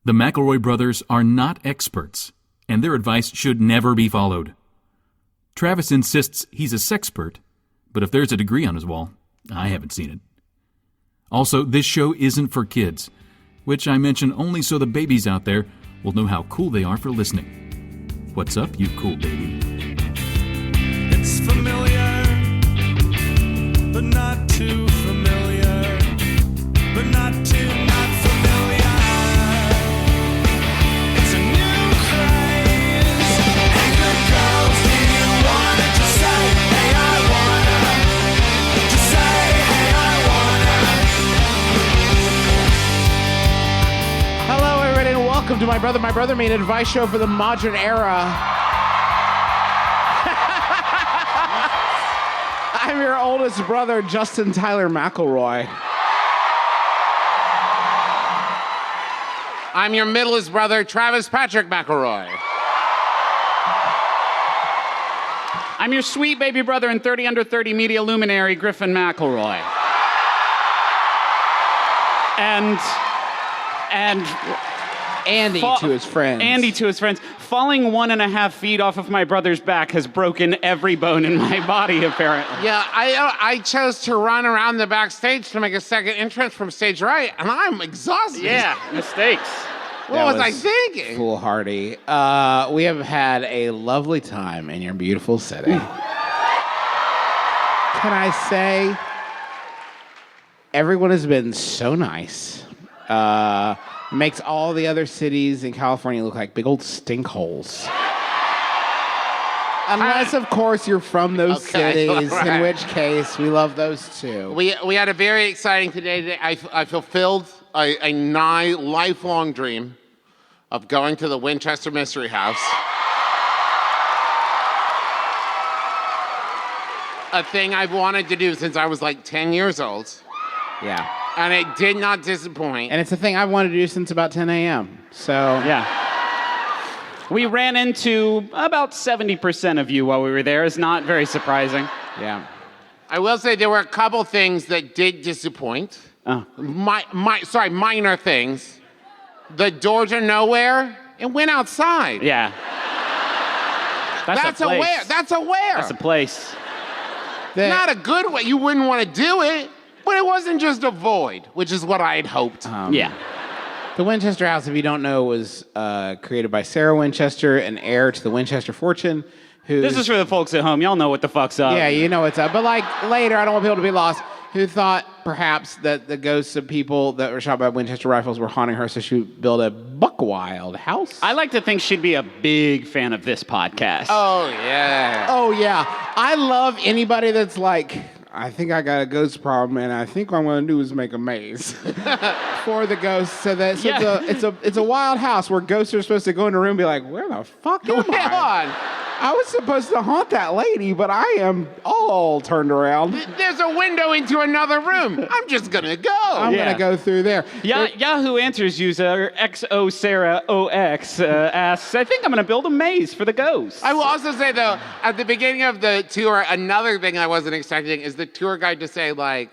The McElroy brothers are not experts, and their advice should never be followed. Travis insists he's a sexpert, but if there's a degree on his wall, I haven't seen it. Also, this show isn't for kids, which I mention only so the babies out there will know how cool they are for listening. What's up, you cool baby? It's familiar, but not too familiar, but not too not familiar. It's a new craze. Hey, good girls, do you wanna just say, hey, I wanna? Just say, hey, I wanna. Hello, everybody, and welcome to My Brother Me, an advice show for the modern era. I'm your oldest brother, Justin Tyler McElroy. I'm your middleest brother, Travis Patrick McElroy. I'm your sweet baby brother and 30 under 30 media luminary, Griffin McElroy. And Andy to his friends. Andy to his friends. Falling 1.5 feet off of my brother's back has broken every bone in my body, apparently. Yeah, I chose to run around the backstage to make a second entrance from stage right, and I'm exhausted. Yeah, mistakes. What was I thinking? Foolhardy. We have had a lovely time in your beautiful city. Can I say, everyone has been so nice. Makes all the other cities in California look like big old stink holes. Unless, of course, you're from those cities, right. in which case we love those too. We had a very exciting today. I fulfilled a nigh lifelong dream of going to the Winchester Mystery House. A thing I've wanted to do since I was like 10 years old. Yeah. And it did not disappoint. And it's a thing I've wanted to do since about 10 a.m. So Yeah. We ran into about 70% of you while we were there. It's not very surprising. yeah. I will say there were a couple things that did disappoint. Oh. Minor things. The door to nowhere, it went outside. Yeah. That's a where. That's a where. That's a place. Not a good way. You wouldn't want to do it, but it wasn't just a void, which is what I had hoped. Yeah. The Winchester House, if you don't know, was created by Sarah Winchester, an heir to the Winchester fortune. This is for the folks at home. Y'all know what the fuck's up. Yeah, you know what's up. But like later, I don't want people to be lost, who thought perhaps that the ghosts of people that were shot by Winchester rifles were haunting her, so she built a buck-wild house. I like to think she'd be a big fan of this podcast. Oh, yeah. Oh, yeah. I love anybody that's like, I think I got a ghost problem, and I think what I'm going to do is make a maze for the ghosts. So it's a wild house where ghosts are supposed to go in a room and be like, where the fuck am I? I was supposed to haunt that lady, but I am all turned around. There's a window into another room. I'm just going to go. I'm going to go through there. Yahoo Answers user XO Sarah OX asks, I think I'm going to build a maze for the ghosts. I will also say, though, at the beginning of the tour, another thing I wasn't expecting is the tour guide to say, like,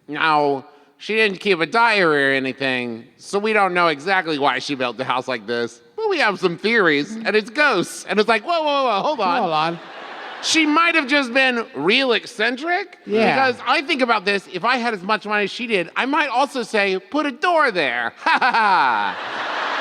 no, she didn't keep a diary or anything, so we don't know exactly why she built the house like this. But we have some theories, and it's ghosts. And it's like, whoa, hold on. She might have just been real eccentric. Yeah. Because I think about this, if I had as much money as she did, I might also say, put a door there. Ha ha ha.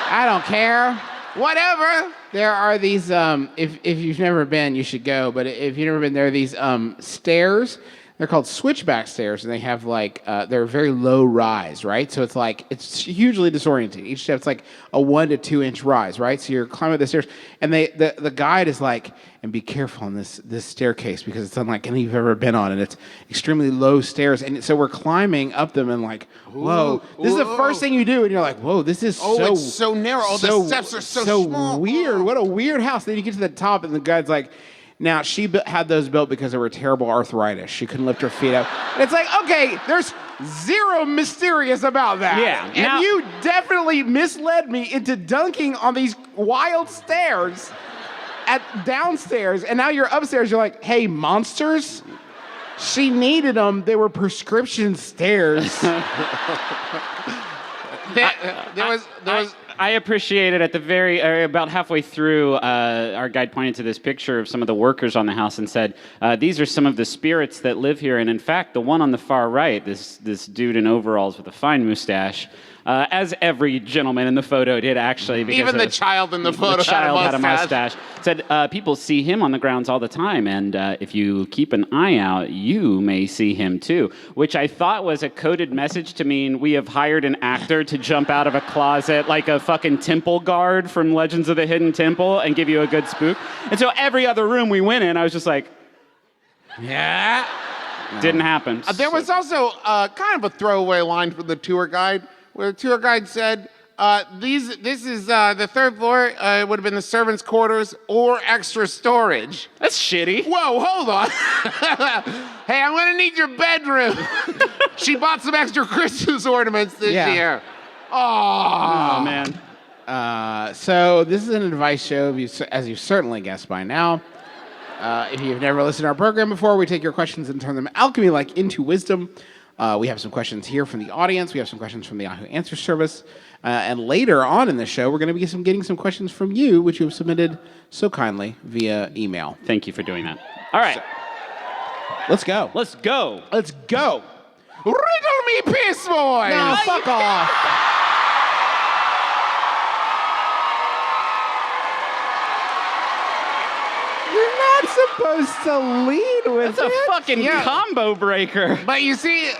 I don't care. Whatever. There are these, if you've never been, you should go, but if you've never been, there are these stairs. They're called switchback stairs, and they have like, they're very low rise, right? So it's like, it's hugely disorienting. Each step's like a 1 to 2 inch rise, right? So you're climbing up the stairs, and the guide is like, and be careful on this staircase because it's unlike any you've ever been on, and it's extremely low stairs. And so we're climbing up them and like, whoa, this is the first thing you do, and you're like, whoa, this is it's so narrow. The steps are so small. Weird. What a weird house. Then you get to the top, and the guide's like, now, she had those built because of her terrible arthritis. She couldn't lift her feet up. And it's like, okay, there's zero mysterious about that. Yeah. And you definitely misled me into dunking on these wild stairs downstairs. And now you're upstairs. You're like, hey, monsters? She needed them. They were prescription stairs. I appreciated at the about halfway through, our guide pointed to this picture of some of the workers on the house and said, these are some of the spirits that live here. And in fact, the one on the far right, this dude in overalls with a fine mustache, as every gentleman in the photo did, actually. Even the child in the photo had a mustache. Said people see him on the grounds all the time, and if you keep an eye out, you may see him too. Which I thought was a coded message to mean we have hired an actor to jump out of a closet like a fucking temple guard from Legends of the Hidden Temple and give you a good spook. And so every other room we went in, I was just like, Yeah. didn't happen. There was also kind of a throwaway line from the tour guide where the tour guide said, this is the third floor. It would have been the servants' quarters or extra storage. That's shitty. Whoa, hold on. Hey, I'm going to need your bedroom. She bought some extra Christmas ornaments this year. Oh, man. So this is an advice show, as you've certainly guessed by now. If you've never listened to our program before, we take your questions and turn them alchemy-like into wisdom. We have some questions here from the audience. We have some questions from the Yahoo Answer Service. And later on in the show, we're going to be getting some questions from you, which you have submitted so kindly via email. Thank you for doing that. All right. Let's go. Let's go. Let's go. Riddle me, piss boy. No, fuck off. You're not supposed to lead with That's a it. fucking combo breaker. But you see,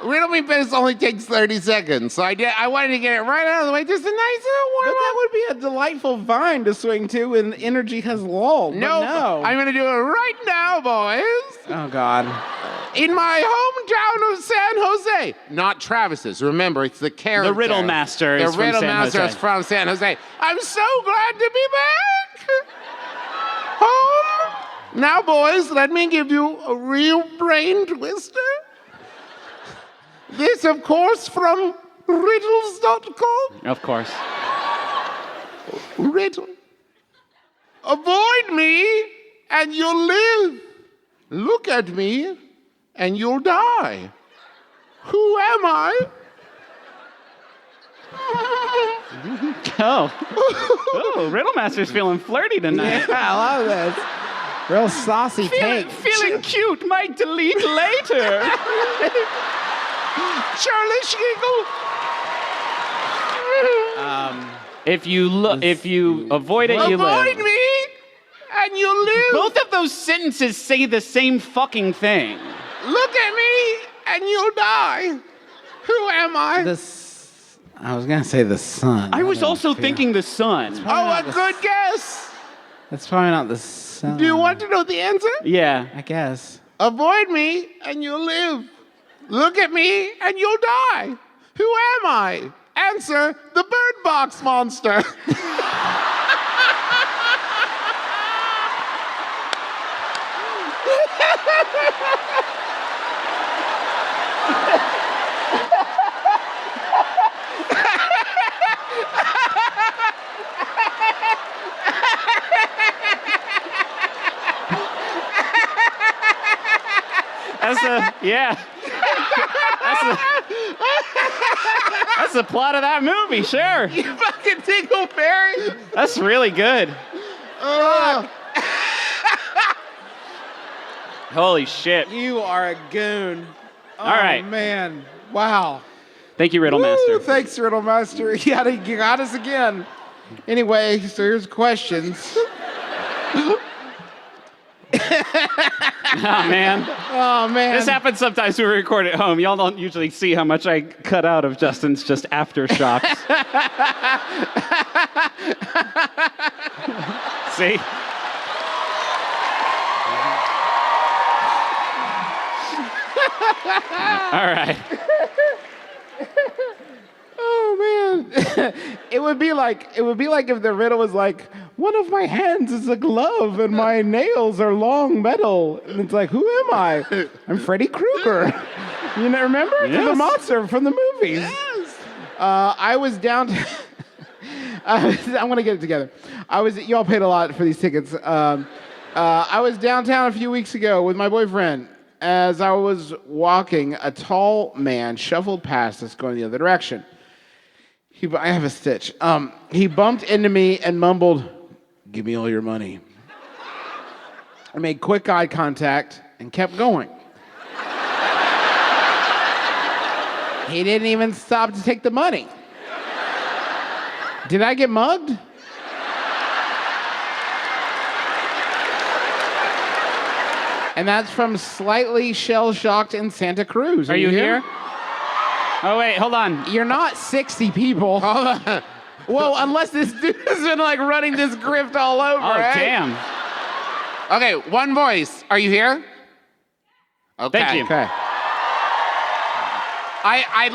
riddle me piss only takes 30 seconds. So I wanted to get it right out of the way. Just a nice little But warm that up. would be a delightful vine to swing to when energy has lulled. No, No. I'm going to do it right now, boys. Oh, God. In my hometown of San Jose. Not Travis's. Remember, it's the character. The Riddle Master The is from Riddle San Master Jose. is from San Jose. I'm so glad to be back. Home. Now, boys, let me give you a real brain twister. This, of course, from riddles.com. Of course. Riddle. Avoid me and you'll live. Look at me and you'll die. Who am I? Oh, Riddle Master's feeling flirty tonight. Yeah, I love this. Real saucy take. Feeling cute, might delete later. Charlie Schigel. If you avoid it, you live. Avoid me and you'll live. Both of those sentences say the same fucking thing. Look at me and you'll die. Who am I? I was going to say the sun. I was don't also feel- thinking the sun. Oh, a good guess. That's probably not the sun. Do you want to know the answer? Yeah. I guess. Avoid me and you'll live. Look at me and you'll die. Who am I? Answer, the Bird Box monster. That's the plot of that movie, sure. You fucking Dingleberry. That's really good. Holy shit. You are a goon. All right. Oh, man. Wow. Thank you, Riddle Woo, Master. thanks, Riddle Master. You got us again. Anyway, so here's questions. Oh, man. Oh, man. This happens sometimes when we record at home. Y'all don't usually see how much I cut out of Justin's just aftershocks. See? All right. Oh man, it would be like if the riddle was like, one of my hands is a glove and my nails are long metal, and it's like, who am I? I'm Freddy Krueger. You know, remember Yes. the monster from the movies? Yes. I was down. I'm gonna get it together. Y'all paid a lot for these tickets. I was downtown a few weeks ago with my boyfriend. As I was walking, a tall man shuffled past us going the other direction. I have a stitch. He bumped into me and mumbled, "Give me all your money." I made quick eye contact and kept going. He didn't even stop to take the money. Did I get mugged? And that's from Slightly Shell-Shocked in Santa Cruz. Are you here? Oh, wait, hold on. You're not 60 people. Well, unless this dude has been like running this grift all over, Oh, right? damn. Okay, one voice. Are you here? Okay. Thank you. Okay. I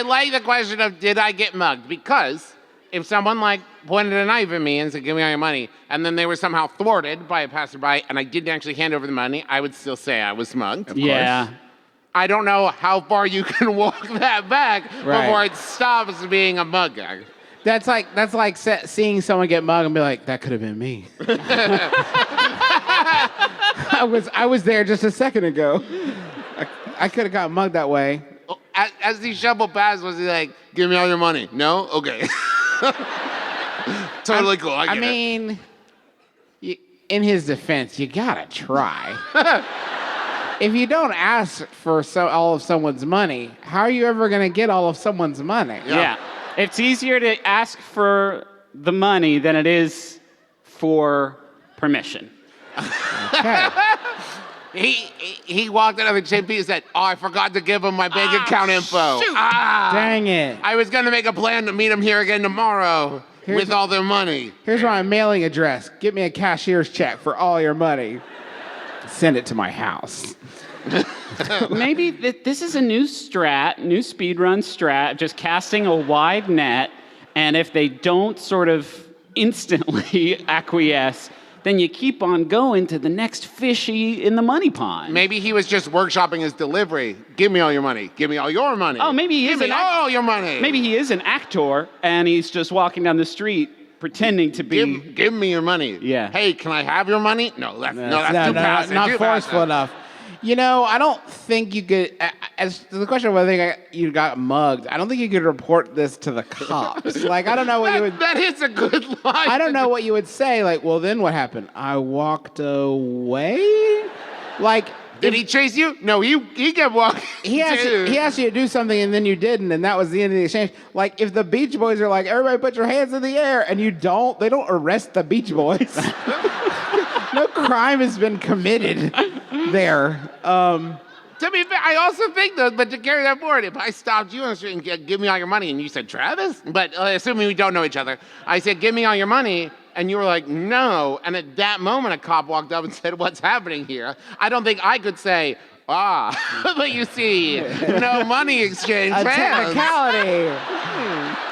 like the question of did I get mugged? Because if someone like pointed a knife at me and said, "Give me all your money," and then they were somehow thwarted by a passerby and I didn't actually hand over the money, I would still say I was mugged. Yeah. I don't know how far you can walk that back Right. before it stops being a mug. That's like seeing someone get mugged and be like, "That could have been me." I was there just a second ago. I could have got mugged that way. As he shuffled past, was he like, "Give me all your money"? No? Okay. Totally cool. I get it. mean, in his defense, you gotta try. If you don't ask for all of someone's money, how are you ever gonna get all of someone's money? Yeah. It's easier to ask for the money than it is for permission. Okay. He walked out of the JP and said, "Oh, I forgot to give him my bank account info. shoot. Dang it. I was gonna make a plan to meet him here again tomorrow with all their money." Here's my mailing address. Get me a cashier's check for all your money. Send it to my house. Maybe this is a new speedrun strat, just casting a wide net, and if they don't sort of instantly acquiesce, then you keep on going to the next fishy in the money pond. Maybe he was just workshopping his delivery. Give me all your money. Give me all your money. Oh, maybe he Give is me an all your money. Maybe he is an actor, and he's just walking down the street pretending to be... Give me your money. Yeah. Hey, can I have your money? No, that's too passive. not too forceful passive. enough. You know, I don't think you could. As to the question of whether you got mugged, I don't think you could report this to the cops. Like, I don't know what you would. That is a good line. I don't know what you would say. Like, well, then what happened? I walked away. Like, Did he chase you? No, he kept walking. he asked you to do something and then you didn't, and that was the end of the exchange. Like, if the Beach Boys are like, "Everybody put your hands in the air," and you don't, they don't arrest the Beach Boys. No crime has been committed there. To be fair, I also think though, but to carry that forward, if I stopped you on the street and give me all your money, and you said, "Travis," but assuming we don't know each other, I said, "Give me all your money," and you were like, "No," and at that moment a cop walked up and said, "What's happening here?" I don't think I could say, but you see, no money exchange. A hands. technicality.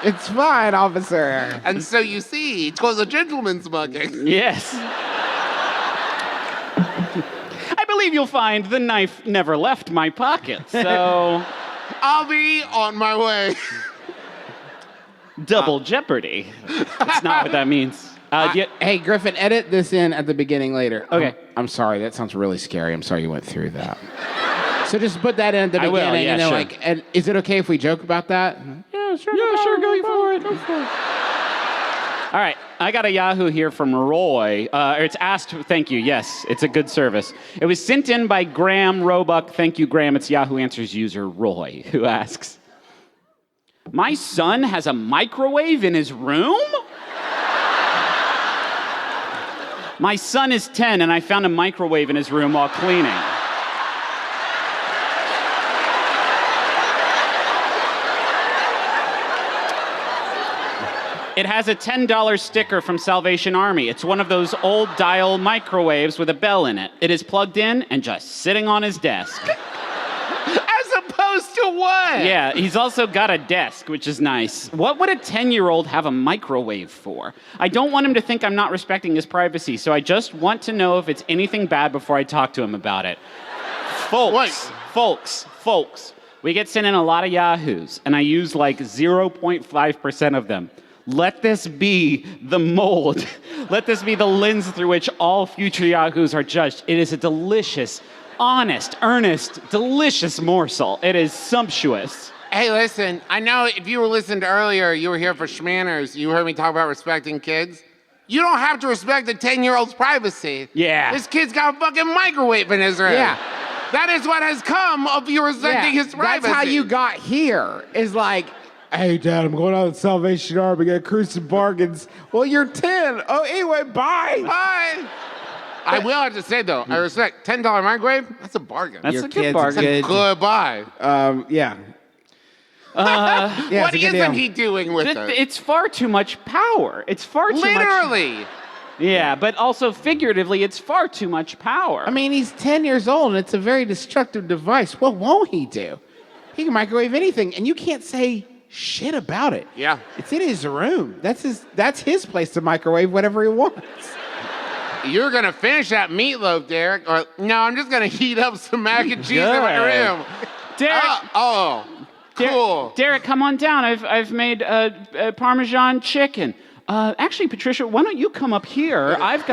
It's fine, officer. And so you see, it was a gentleman's mugging. Yes. I believe you'll find the knife never left my pocket, so... I'll be on my way. Double jeopardy. That's not what that means. Hey, Griffin, edit this in at the beginning later. Okay. I'm sorry, that sounds really scary. I'm sorry you went through that. So just put that in at the I beginning. will, yeah, and then, sure. and is it okay if we joke about that? Yeah, sure, go for it. All right, I got a Yahoo here from Roy. It's asked, thank you, yes, it's a good service. It was sent in by Graham Roebuck. Thank you, Graham. It's Yahoo Answers user Roy, who asks, "My son has a microwave in his room?" My son is 10, and I found a microwave in his room while cleaning. It has a $10 sticker from Salvation Army. It's one of those old dial microwaves with a bell in it. It is plugged in and just sitting on his desk. As opposed to what? Yeah, he's also got a desk, which is nice. What would a 10-year-old have a microwave for? I don't want him to think I'm not respecting his privacy, so I just want to know if it's anything bad before I talk to him about it. Folks, we get sent in a lot of Yahoos, and I use like 0.5% of them. Let this be the mold. Let this be the lens through which all future Yahoos are judged. It is a delicious, honest, earnest, delicious morsel. It is sumptuous. Hey, listen, I know if you were listening earlier, you were here for schmanners. You heard me talk about respecting kids. You don't have to respect a 10-year-old's privacy. Yeah. This kid's got a fucking microwave in his room. Yeah. That is what has come of you respecting his privacy. That's how you got here. Is like, hey, Dad, I'm going out to the Salvation Army, get cruise some bargains. Well, you're 10. Oh, anyway, bye. Bye. I will have to say, though, I respect $10 microwave. That's a bargain. That's Your a good kids bargain. are Good buy. Yeah. Uh, Yeah, What it's a good isn't deal. he doing with it? It's far too much power. It's far too much. Literally. Yeah, but also figuratively, it's far too much power. I mean, he's 10 years old, and it's a very destructive device. What won't he do? He can microwave anything, and you can't say shit about it. Yeah. It's in his room. That's his place to microwave whatever he wants. You're going to finish that meatloaf, Derek. Or, no, I'm just going to heat up some mac and cheese in my Good. room. Derek, Cool. Derek, come on down. I've made a Parmesan chicken. Actually, Patricia, why don't you come up here? I've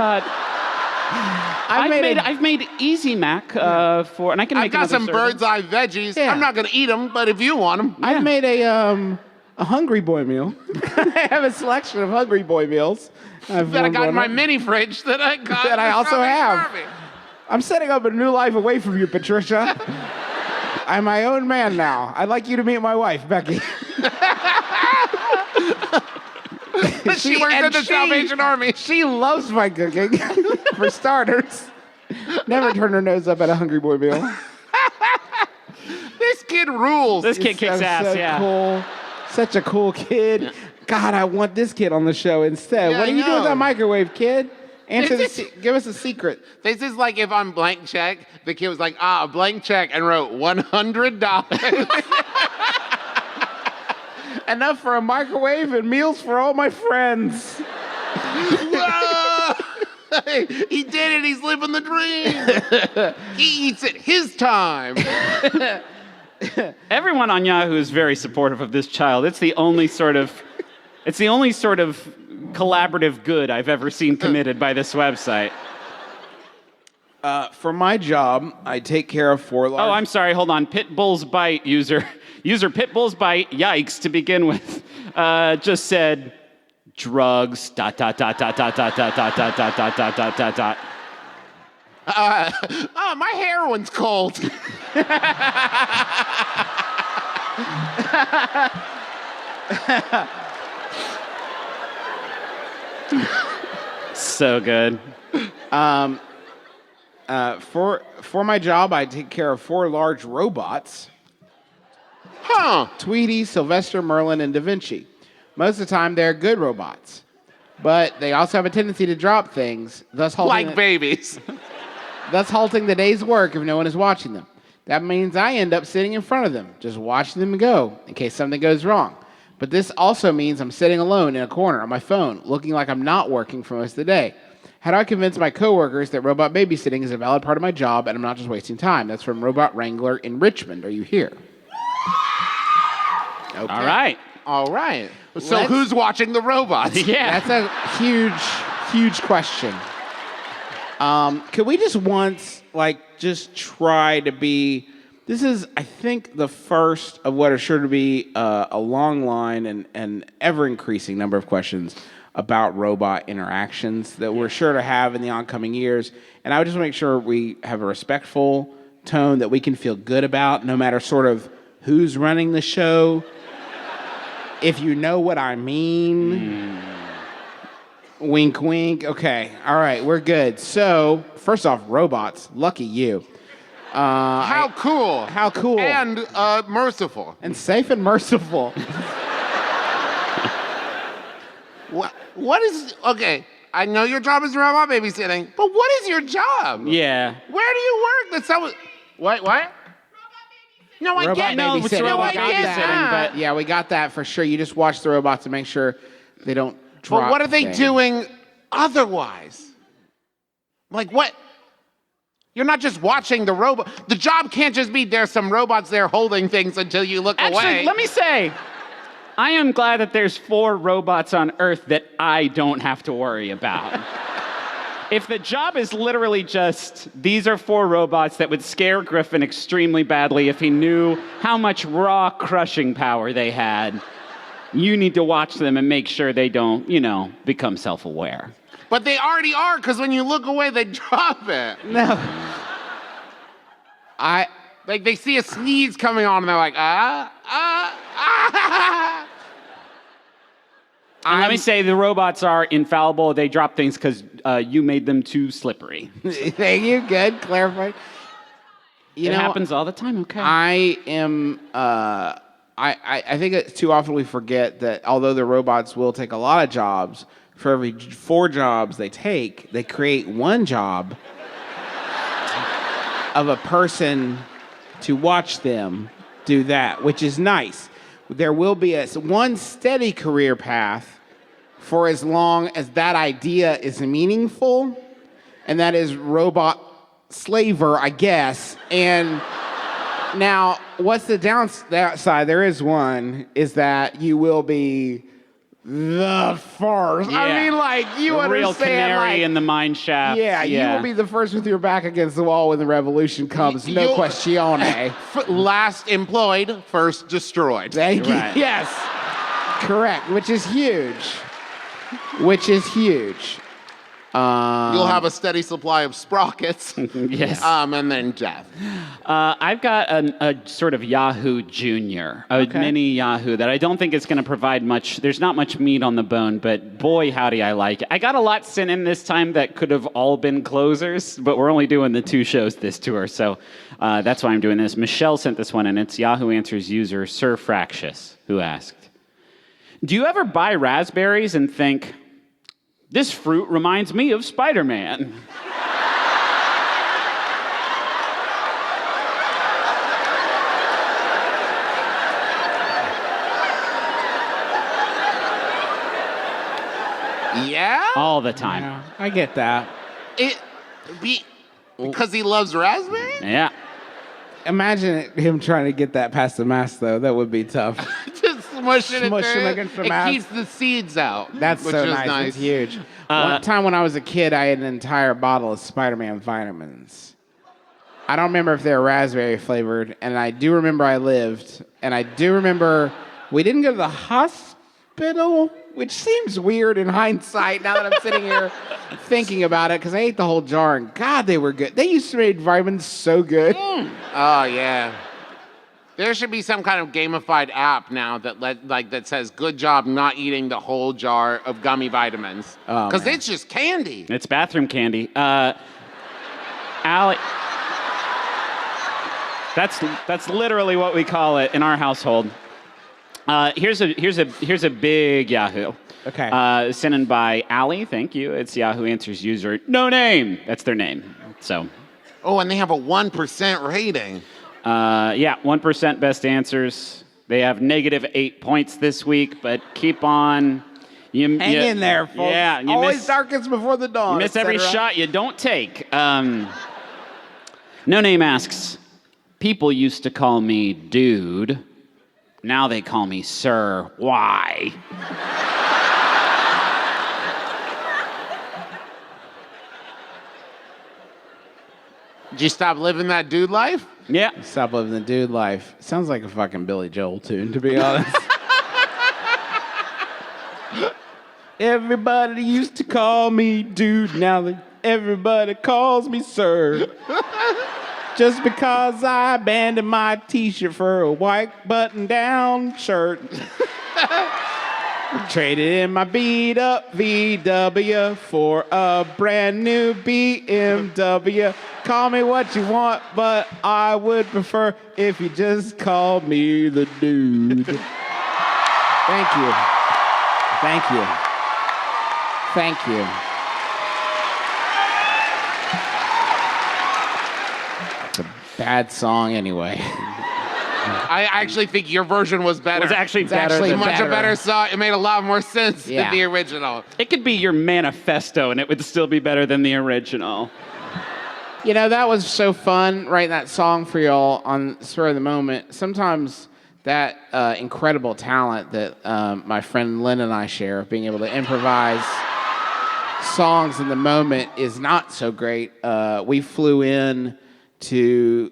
made Easy Mac for, and I can I've make got another some serving. bird's eye veggies. Yeah. I'm not going to eat them, but if you want them. I've made a Hungry Boy meal. I have a selection of Hungry Boy meals. That I got in my mini fridge that I got. That I in the also Salvation have. Army. I'm setting up a new life away from you, Patricia. I'm my own man now. I'd like you to meet my wife, Becky. She works in the Salvation Army. She loves my cooking, for starters. Never turn her nose up at a Hungry Boy meal. This kid rules. This kid kicks ass, so yeah. Cool. Such a cool kid. God, I want this kid on the show instead. Yeah, What are I you doing with know. that microwave, kid? This is- Give us a secret. This is like if on blank check, the kid was like, a blank check, and wrote $100. Enough for a microwave and meals for all my friends. Whoa! He did it. He's living the dream. He eats at his time. Everyone on Yahoo is very supportive of this child. It's the only sort of collaborative good I've ever seen committed by this website. For my job, I take care of 4 large... Oh, I'm sorry. Hold on. Pitbull's Bite user Pitbull's Bite. Yikes! To begin with, just said drugs. ... My heroin's cold. So good. For my job, I take care of 4 large robots. Huh. Tweety, Sylvester, Merlin, and Da Vinci. Most of the time, they're good robots. But they also have a tendency to drop things, thus halting, Like babies. thus halting the day's work if no one is watching them. That means I end up sitting in front of them, just watching them go in case something goes wrong. But this also means I'm sitting alone in a corner on my phone, looking like I'm not working for most of the day. How do I convince my coworkers that robot babysitting is a valid part of my job and I'm not just wasting time? That's from Robot Wrangler in Richmond. Are you here? Okay. All right. All right. So Let's- who's watching the robots? Yeah. That's a huge question. Could we just once, just try to be... This is, I think, the first of what are sure to be a long line and ever-increasing number of questions about robot interactions that we're sure to have in the oncoming years. And I would just make sure we have a respectful tone that we can feel good about, no matter sort of who's running the show. If you know what I mean. Wink, wink. Okay. All right. We're good. So, first off, robots. Lucky you. How cool. How cool. And merciful. And safe and merciful. What is... Okay, I know your job is robot babysitting, but what is your job? Yeah. Where do you work? That's someone... What? No, I Robot get no, babysitting. it's robot We got babysitting, that. but- Yeah, we got that for sure. You just watch the robots to make sure they don't drop But what are they things. doing otherwise? Like what? You're not just watching the robot. The job can't just be there's some robots there holding things until you look Actually, away. let me say, I am glad that there's 4 robots on Earth that I don't have to worry about. If the job is literally just, these are 4 robots that would scare Griffin extremely badly if he knew how much raw crushing power they had, you need to watch them and make sure they don't, become self-aware. But they already are, because when you look away, they drop it. No. Like, they see a sneeze coming on, and they're like, And let me say, the robots are infallible. They drop things because you made them too slippery. Thank you. Good. Clarify. It happens all the time, okay. I am... I think it's too often we forget that although the robots will take a lot of jobs, for every 4 jobs they take, they create 1 job of a person to watch them do that, which is nice. There will be one steady career path for as long as that idea is meaningful, and that is robot slaver, I guess. And now, what's the downside? There is one, is that you will be the first. Yeah. I mean, like, you the understand, real canary like, in the mine shaft. yeah, you will be the first with your back against the wall when the revolution comes. No questione. last employed, first destroyed. Thank you. Right. Yes. Correct. Which is huge. You'll have a steady supply of sprockets. Yes. And then death. I've got a sort of Yahoo Junior, a mini Yahoo that I don't think is going to provide much. There's not much meat on the bone, but boy, howdy, I like it. I got a lot sent in this time that could have all been closers, but we're only doing the 2 shows this tour, so that's why I'm doing this. Michelle sent this one, and it's Yahoo Answers user Sir Fractious, who asked, do you ever buy raspberries and think, this fruit reminds me of Spider-Man? Yeah? All the time. Yeah, I get that. Because he loves raspberries? Yeah. Imagine him trying to get that past the mask, though. That would be tough. Just smush it Smush in him there. against the It mask. keeps the seeds out. That's which so is nice. It's huge. One time when I was a kid, I had an entire bottle of Spider-Man vitamins. I don't remember if they were raspberry flavored, and I do remember I lived, and I do remember we didn't go to the hospital, which seems weird in hindsight now that I'm sitting here thinking about it, because I ate the whole jar, and God, they were good. They used to make vitamins so good. Oh, yeah. There should be some kind of gamified app now that says, good job not eating the whole jar of gummy vitamins. Oh, Because man. it's just candy. It's bathroom candy. Allie, that's literally what we call it in our household. Here's a big Yahoo. Okay. Sent in by Allie. Thank you. It's Yahoo Answers user. No name. That's their name. So. Oh, and they have a 1% rating. 1% best answers. They have -8 points this week, but keep on. Hang in there, folks. Yeah, you Always darkest before the dawn. miss every shot you don't take. No Name asks, people used to call me dude. Now they call me sir. Why? Did you stop living that dude life? Yeah. Stop living the dude life. Sounds like a fucking Billy Joel tune, to be honest. Everybody used to call me dude. Now everybody calls me sir. Just because I abandoned my t-shirt for a white button-down shirt. Traded in my beat-up VW for a brand new BMW. Call me what you want, but I would prefer if you just called me the dude. Thank you. Thank you. Thank you. It's a bad song anyway. I actually think your version was better. It was actually It's better actually than much better. a better song. It made a lot more sense Yeah. than the original. It could be your manifesto, and it would still be better than the original. You know, that was so fun writing that song for y'all on spur of the moment. Sometimes that incredible talent that my friend Lynn and I share of being able to improvise songs in the moment is not so great. We flew in to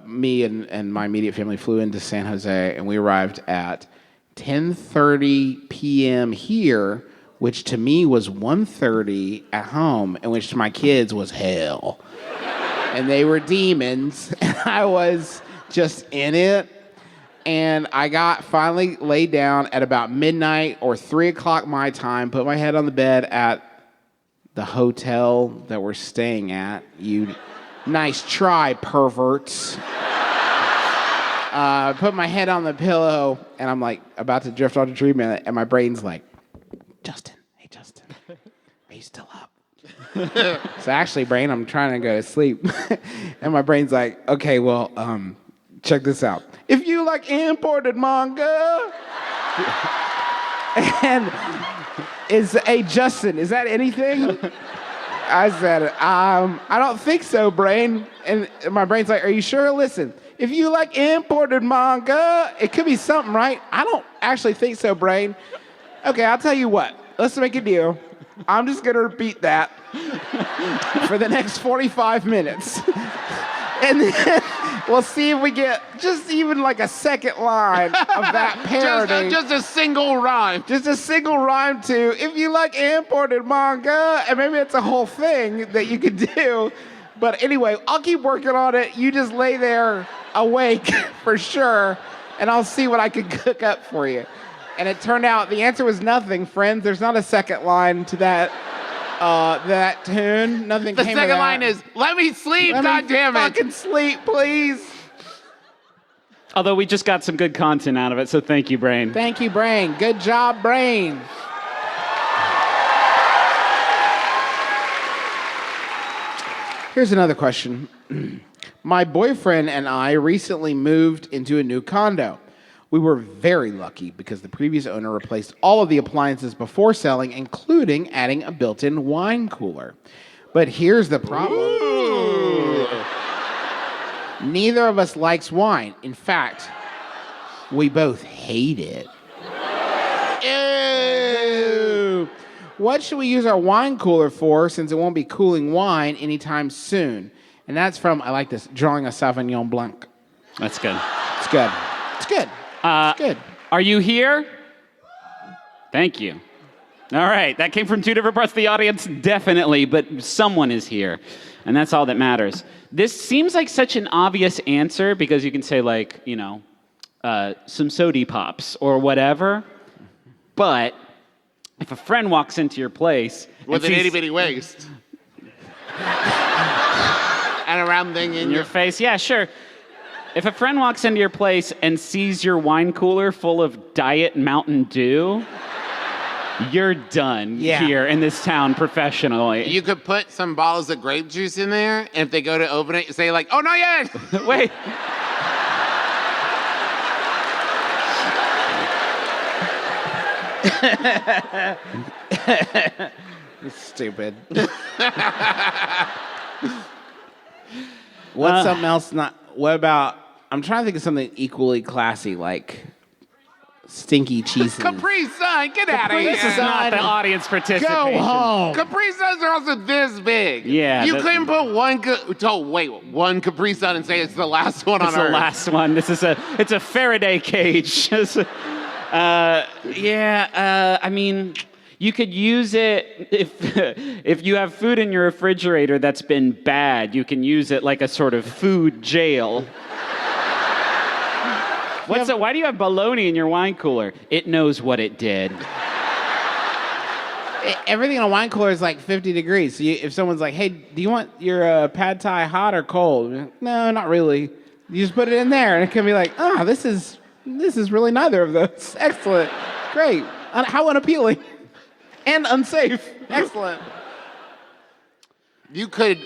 me and my immediate family flew into San Jose, and we arrived at 10:30 p.m. here, which to me was 1:30 at home, and which to my kids was hell. And they were demons, and I was just in it. And I got finally laid down at about midnight or 3 o'clock my time, put my head on the bed at the hotel that we're staying at. You nice try, perverts. Put my head on the pillow, and I'm like about to drift off to dreamland, and my brain's like, Justin, hey Justin, are you still up? So actually, brain, I'm trying to go to sleep. And my brain's like, okay, well, check this out. If you like imported manga, and hey Justin, is that anything? I said, I don't think so, brain. And my brain's like, are you sure? Listen, if you like imported manga, it could be something, right? I don't actually think so, brain. Okay, I'll tell you what. Let's make a deal. I'm just going to repeat that for the next 45 minutes. And then we'll see if we get just even like a second line of that parody. Just a single rhyme. Just a single rhyme to, if you like imported manga, and maybe it's a whole thing that you could do. But anyway, I'll keep working on it. You just lay there awake for sure, and I'll see what I can cook up for you. And it turned out the answer was nothing, friends. There's not a second line to that tune. Nothing The came of second that. line is, let me sleep, Let me goddammit. fucking sleep, please. Although we just got some good content out of it, so thank you, Brain. Thank you, Brain. Good job, Brain. Here's another question. My boyfriend and I recently moved into a new condo. We were very lucky because the previous owner replaced all of the appliances before selling, including adding a built-in wine cooler. But here's the problem. Neither of us likes wine. In fact, we both hate it. Ew. What should we use our wine cooler for, since it won't be cooling wine anytime soon? And that's from, I like this, Drawing a Sauvignon Blanc. That's good. It's good. It's good. It's good. Are you here? Thank you. All right, that came from two different parts of the audience, definitely, but someone is here, and that's all that matters. This seems like such an obvious answer because you can say, like, you know, some sody pops or whatever, but if a friend walks into your place With an itty-bitty waist. And a round thing in your face, yeah, sure. If a friend walks into your place and sees your wine cooler full of Diet Mountain Dew, you're done here in this town professionally. You could put some bottles of grape juice in there, and if they go to open it, say like, oh, not yet! Wait. Stupid. What's something else not... What about... I'm trying to think of something equally classy, like stinky cheeses. Capri Sun, get out of here. This is not the audience participation. Go home. Capri Suns are also this big. Yeah, You that- couldn't put one Capri Sun and say it's the last one It's on the Earth. last one. It's a Faraday cage. I mean, you could use it if you have food in your refrigerator that's been bad. You can use it like a sort of food jail. Why do you have bologna in your wine cooler? It knows what it did. Everything in a wine cooler is like 50 degrees. So if someone's like, hey, do you want your pad thai hot or cold? No, not really. You just put it in there, and it can be like, this is really neither of those. Excellent. Great. How unappealing. And unsafe. Excellent. You could...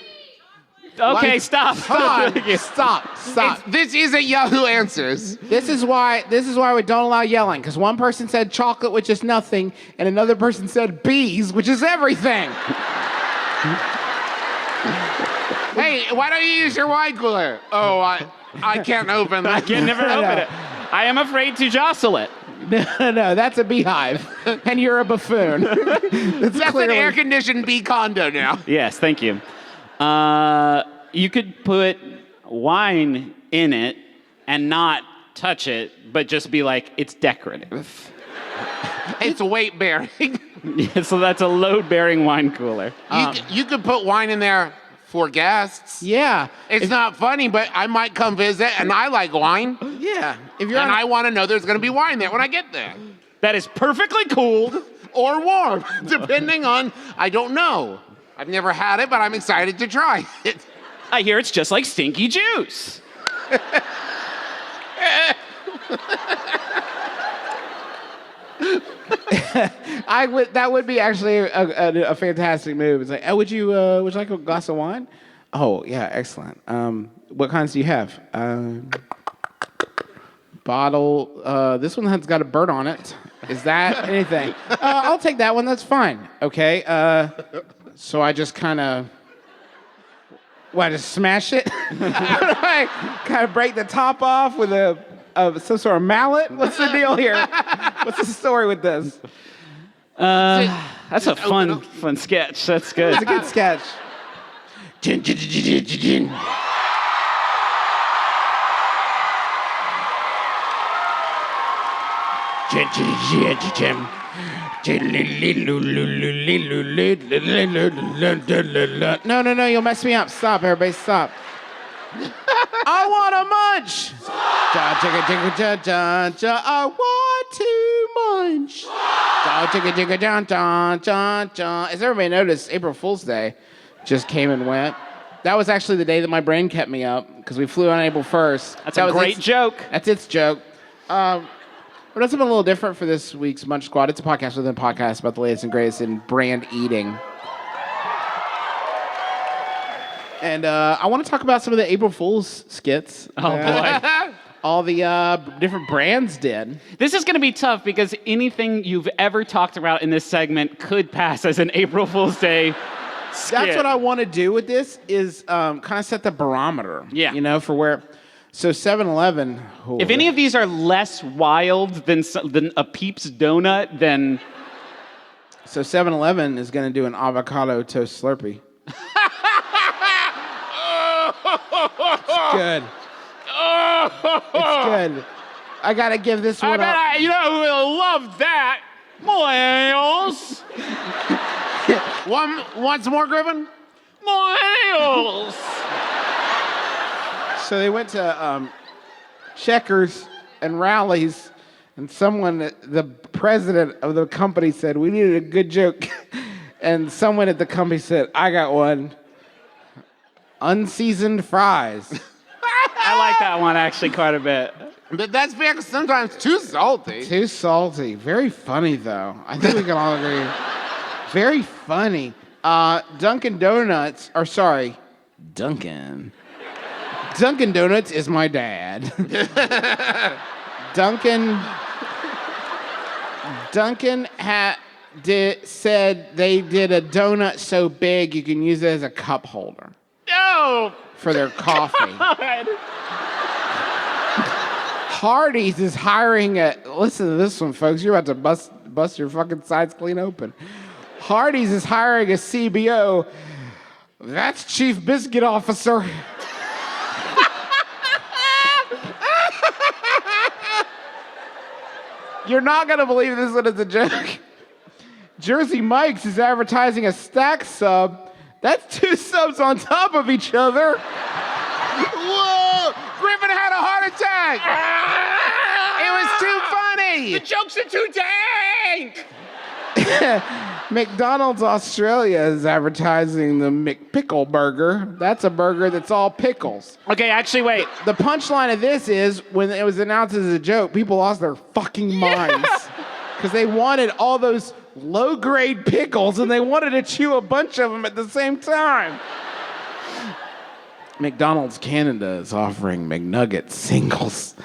Okay, stop. Stop. Stop. This isn't Yahoo Answers. This is why we don't allow yelling, because one person said chocolate, which is nothing, and another person said bees, which is everything. Hey, why don't you use your wine cooler? Oh, I can't open that. I can never open it. I am afraid to jostle it. No, that's a beehive, and you're a buffoon. That's clearly- an air-conditioned bee condo now. Yes, thank you. You could put wine in it and not touch it, but just be like, it's decorative. It's weight-bearing. Yeah, so that's a load-bearing wine cooler. You could put wine in there for guests. Yeah, It's not funny, but I might come visit, and I like wine, yeah. If you're and on, I want to know there's going to be wine there when I get there. That is perfectly cooled. Or warm, depending on, I don't know. I've never had it, but I'm excited to try it. I hear it's just like stinky juice. that would be actually a fantastic move. It's like, oh, would you like a glass of wine? Oh, yeah, excellent. What kinds do you have? Bottle. This one has got a bird on it. Is that anything? I'll take that one. That's fine. Okay. So I just kind of. What? Just smash it? I kind of break the top off with some sort of mallet. What's the deal here? What's the story with this? That's a fun sketch. That's good. It's a good sketch. No, you'll mess me up. Stop, everybody, stop. I want a munch. I want to munch. As everybody noticed, April Fool's Day just came and went. That was actually the day that my brain kept me up because we flew on April 1st. That's a great joke. That's its joke. But that's something a little different for this week's Munch Squad. It's a podcast within a podcast about the latest and greatest in brand eating. And I want to talk about some of the April Fool's skits. Oh, boy. All the different brands did. This is going to be tough because anything you've ever talked about in this segment could pass as an April Fool's Day skit. That's what I want to do with this is kind of set the barometer. Yeah. You know, for where... So 7-Eleven... If any of these are less wild than a Peeps donut, then... So 7-Eleven is going to do an avocado toast Slurpee. It's good. It's good. I got to give this one up. You know who will love that? Millennials. Once more, Griffin? Millennials. So they went to Checkers and Rallies, and the president of the company said, we needed a good joke. And someone at the company said, I got one. Unseasoned fries. I like that one actually quite a bit. But that's because sometimes too salty. Too salty. Very funny, though. I think we can all agree. Very funny. Dunkin' Donuts, or sorry, Dunkin' Donuts is my dad. Dunkin' said they did a donut so big you can use it as a cup holder. No! For their coffee. God. Hardee's is hiring listen to this one, folks. You're about to bust your fucking sides clean open. Hardee's is hiring a CBO. That's Chief Biscuit Officer. You're not going to believe this one is a joke. Jersey Mike's is advertising a stack sub. That's 2 subs on top of each other. Whoa! Griffin had a heart attack! It was too funny! The jokes are too dank! McDonald's Australia is advertising the McPickle Burger. That's a burger that's all pickles. Okay, actually, wait. The punchline of this is, when it was announced as a joke, people lost their fucking minds. Because they wanted all those low-grade pickles, and they wanted to chew a bunch of them at the same time. McDonald's Canada is offering McNugget singles.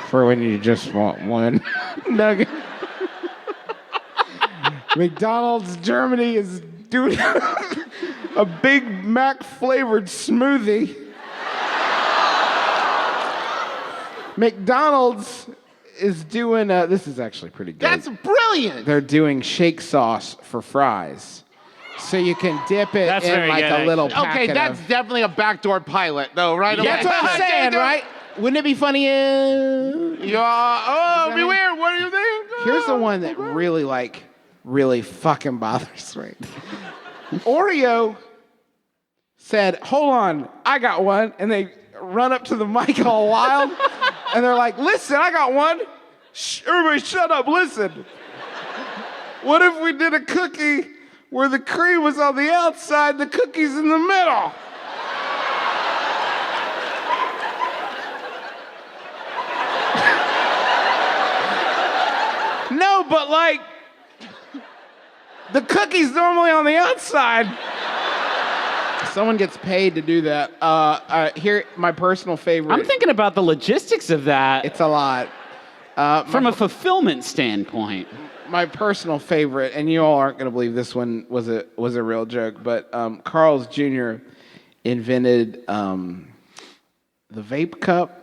For when you just want one nugget. McDonald's Germany is doing a Big Mac flavored smoothie. McDonald's is doing, this is actually pretty good. That's brilliant. They're doing shake sauce for fries. So you can dip it That's in very like good, a little actually. packet Okay, that's of... definitely a backdoor pilot, though, right? That's what I'm saying, right? Wouldn't it be funny? Yeah. Oh, it'd be weird. What do you think? Here's the one that really fucking bothers me. Oreo said, hold on, I got one. And they run up to the mic all wild. And they're like, listen, I got one. Shh, everybody shut up, listen. What if we did a cookie where the cream was on the outside, the cookie's in the middle? No, but like, the cookie's normally on the outside. Someone gets paid to do that. Here, my personal favorite. I'm thinking about the logistics of that It's a lot. from a fulfillment standpoint. My personal favorite, and you all aren't going to believe this one was a real joke, but Carl's Jr. invented the vape cup.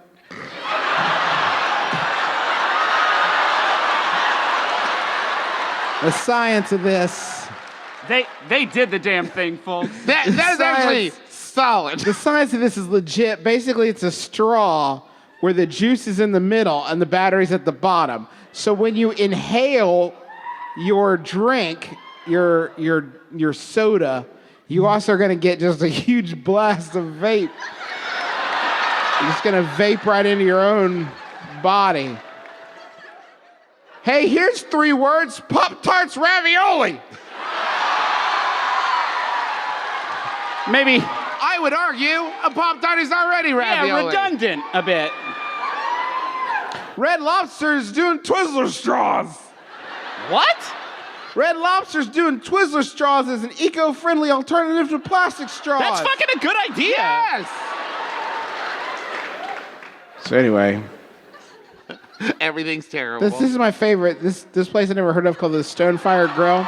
The science of this. They did the damn thing, folks. That is actually solid. The science of this is legit. Basically, it's a straw where the juice is in the middle and the battery's at the bottom. So when you inhale your drink, your soda, you also are going to get just a huge blast of vape. You're just going to vape right into your own body. Hey, here's 3 words: Pop-Tarts ravioli. Maybe, I would argue a Pop-Tart is already ravioli. yeah, redundant a bit. Red Lobster's doing Twizzler straws. What? Red Lobster's doing Twizzler straws as an eco-friendly alternative to plastic straws. That's fucking a good idea. Yes. So anyway, Everything's terrible. this is my favorite. This place I never heard of called the Stonefire Grill.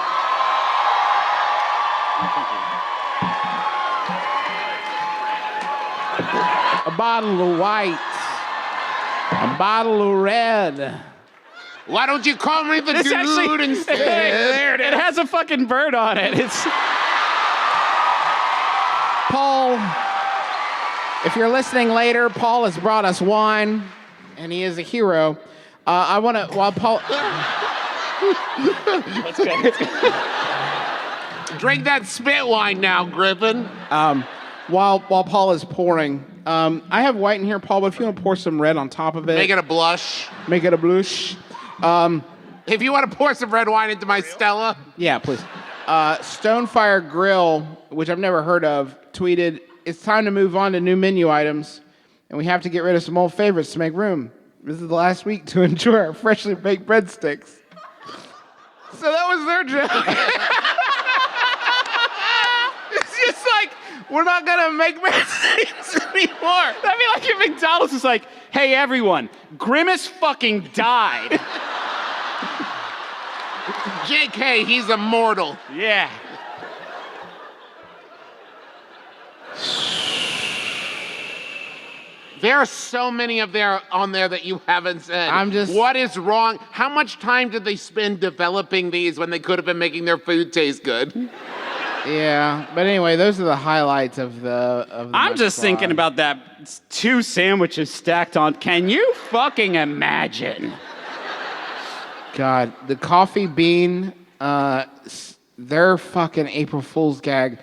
A bottle of white, a bottle of red. Why don't you call me the This dude actually, instead? there it has a fucking bird on it. It's Paul, if you're listening later, Paul has brought us wine, and he is a hero. I want to, while Paul... let's go. Drink that spit wine now, Griffin. While Paul is pouring, I have white in here, Paul, but if you want to pour some red on top of it... Make it a blush. Make it a blush. If you want to pour some red wine into my Stella. Yeah, please. Stonefire Grill, which I've never heard of, tweeted, "It's time to move on to new menu items, and we have to get rid of some old favorites to make room. This is the last week to enjoy our freshly baked breadsticks." So that was their joke. It's just like, we're not going to make breadsticks anymore. That'd be like if McDonald's was like, hey, everyone, Grimace fucking died. JK, he's immortal. Yeah. There are so many on there that you haven't said. I'm just- What is wrong? How much time did they spend developing these when they could have been making their food taste good? Yeah, but anyway, those are the highlights of the I'm just mudslide. thinking about that 2 sandwiches stacked on. Can you fucking imagine? God, the Coffee Bean, their fucking April Fool's gag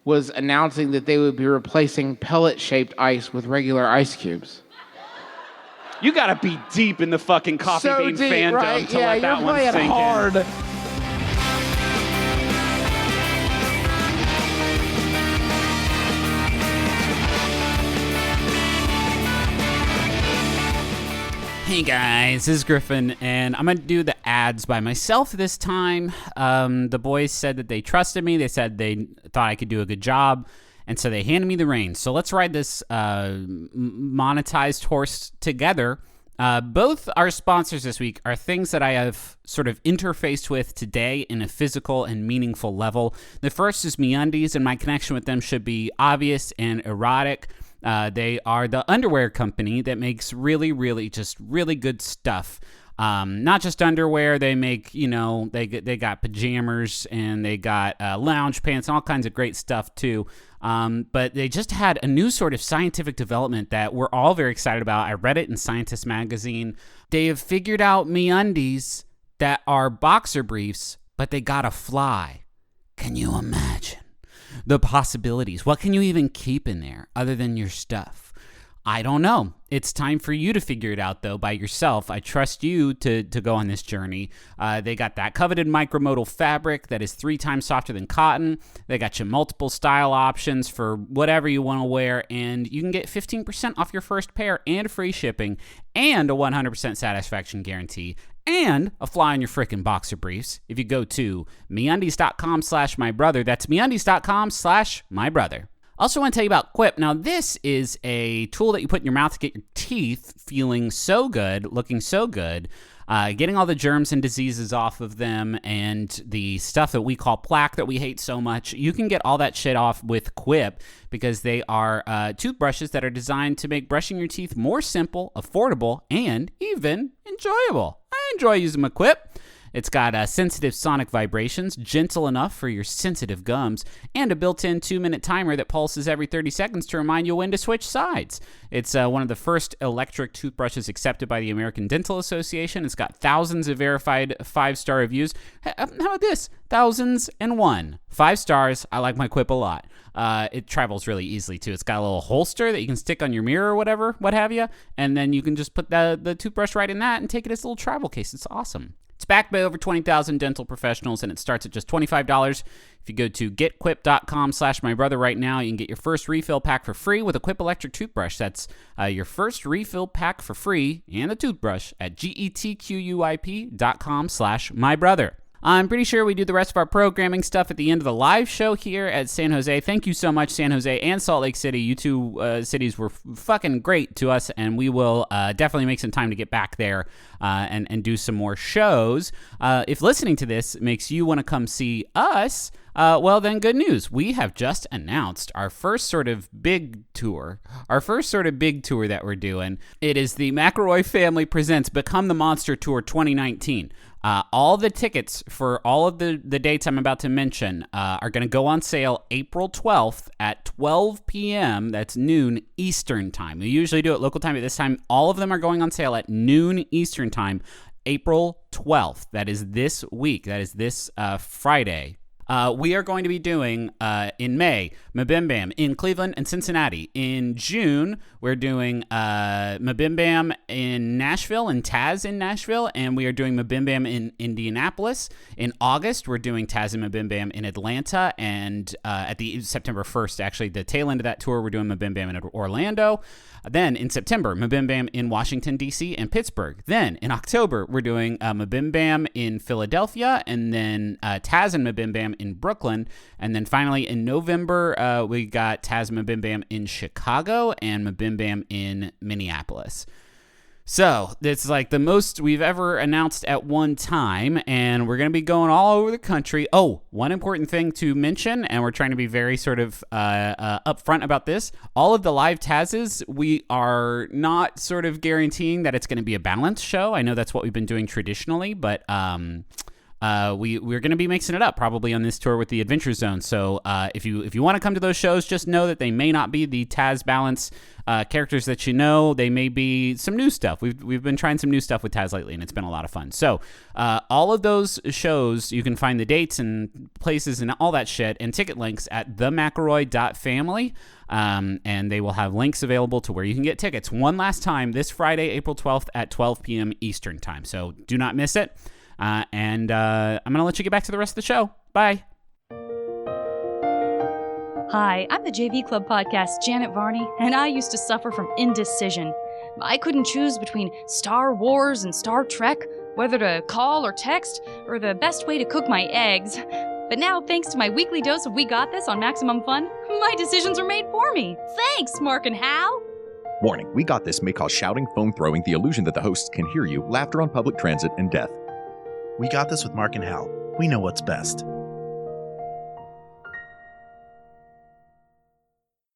was announcing that they would be replacing pellet-shaped ice with regular ice cubes. You gotta be deep in the fucking Coffee Bean fandom right? to Yeah, let that you're one playing sink hard. in. Hey guys, this is Griffin, and I'm gonna do the ads by myself this time. The boys said that they trusted me. They said they thought I could do a good job, and so they handed me the reins. So let's ride this monetized horse together. Both our sponsors this week are things that I have sort of interfaced with today in a physical and meaningful level. The first is MeUndies, and my connection with them should be obvious and erotic. They are the underwear company that makes really, really, just really good stuff. Not just underwear, they make, they got pajamas and they got lounge pants and all kinds of great stuff too. But they just had a new sort of scientific development that we're all very excited about. I read it in Scientist magazine. They have figured out MeUndies that are boxer briefs, but they gotta fly. Can you imagine the possibilities? What can you even keep in there other than your stuff? I don't know. It's time for you to figure it out, though, by yourself. I trust you to go on this journey. They got that coveted micromodal fabric that is 3 times softer than cotton. They got you multiple style options for whatever you want to wear, and you can get 15% off your first pair and free shipping and a 100% satisfaction guarantee and a fly on your frickin' boxer briefs if you go to MeUndies.com/mybrother. That's MeUndies.com/mybrother. Also want to tell you about Quip. Now, this is a tool that you put in your mouth to get your teeth feeling so good, looking so good, getting all the germs and diseases off of them and the stuff that we call plaque that we hate so much. You can get all that shit off with Quip because they are toothbrushes that are designed to make brushing your teeth more simple, affordable, and even enjoyable. I enjoy using my Quip. It's got sensitive sonic vibrations, gentle enough for your sensitive gums, and a built-in 2-minute timer that pulses every 30 seconds to remind you when to switch sides. It's one of the first electric toothbrushes accepted by the American Dental Association. It's got thousands of verified 5-star reviews. How about this? 1001. 5 stars. I like my Quip a lot. It travels really easily, too. It's got a little holster that you can stick on your mirror or whatever, what have you, and then you can just put the toothbrush right in that and take it as a little travel case. It's awesome. It's backed by over 20,000 dental professionals, and it starts at just $25. If you go to getquip.com/mybrother right now, you can get your first refill pack for free with a Quip electric toothbrush. That's your first refill pack for free and a toothbrush at getquip.com/mybrother. I'm pretty sure we do the rest of our programming stuff at the end of the live show here at San Jose. Thank you so much, San Jose and Salt Lake City. You two cities were fucking great to us, and we will definitely make some time to get back there and do some more shows. If listening to this makes you want to come see us, well, then good news. We have just announced our first sort of big tour. That we're doing. It is the McElroy Family Presents Become the Monster Tour 2019. All the tickets for all of the dates I'm about to mention are going to go on sale April 12th at 12 p.m. That's noon Eastern time. We usually do it local time. At this time, all of them are going on sale at noon Eastern time, April 12th. That is this week. That is this Friday. We are going to be doing, in May, MBMBaM in Cleveland and Cincinnati. In June, we're doing MBMBaM in Nashville and Taz in Nashville, and we are doing MBMBaM in Indianapolis. In August, we're doing Taz and MBMBaM in Atlanta, and at the September 1st, actually, the tail end of that tour, we're doing MBMBaM in Orlando. Then in September, MBMBaM in Washington, D.C. and Pittsburgh. Then in October, we're doing MBMBaM in Philadelphia, and then Taz and MBMBaM in Brooklyn. And then finally in November, we got Taz and MBMBaM in Chicago and MBMBaM in Minneapolis. So it's like the most we've ever announced at one time, and we're going to be going all over the country. Oh, one important thing to mention, and we're trying to be very sort of upfront about this. All of the live Tazes, we are not sort of guaranteeing that it's going to be a balanced show. I know that's what we've been doing traditionally, but we're going to be mixing it up probably on this tour with the Adventure Zone. So if you want to come to those shows, just know that they may not be the Taz balance characters that you know. They may be some new stuff. We've been trying some new stuff with Taz lately, and it's been a lot of fun. So all of those shows, you can find the dates and places and all that shit and ticket links at themcElroy.family. And they will have links available to where you can get tickets one last time this Friday, April 12th at 12 p.m. Eastern time. So do not miss it. And I'm going to let you get back to the rest of the show. Bye. Hi, I'm the JV Club podcast, Janet Varney, and I used to suffer from indecision. I couldn't choose between Star Wars and Star Trek, whether to call or text, or the best way to cook my eggs. But now, thanks to my weekly dose of We Got This on Maximum Fun, my decisions are made for me. Thanks, Mark and Hal! Warning, We Got This may cause shouting, phone throwing, the illusion that the hosts can hear you, laughter on public transit, and death. We Got This with Mark and Hal. We know what's best.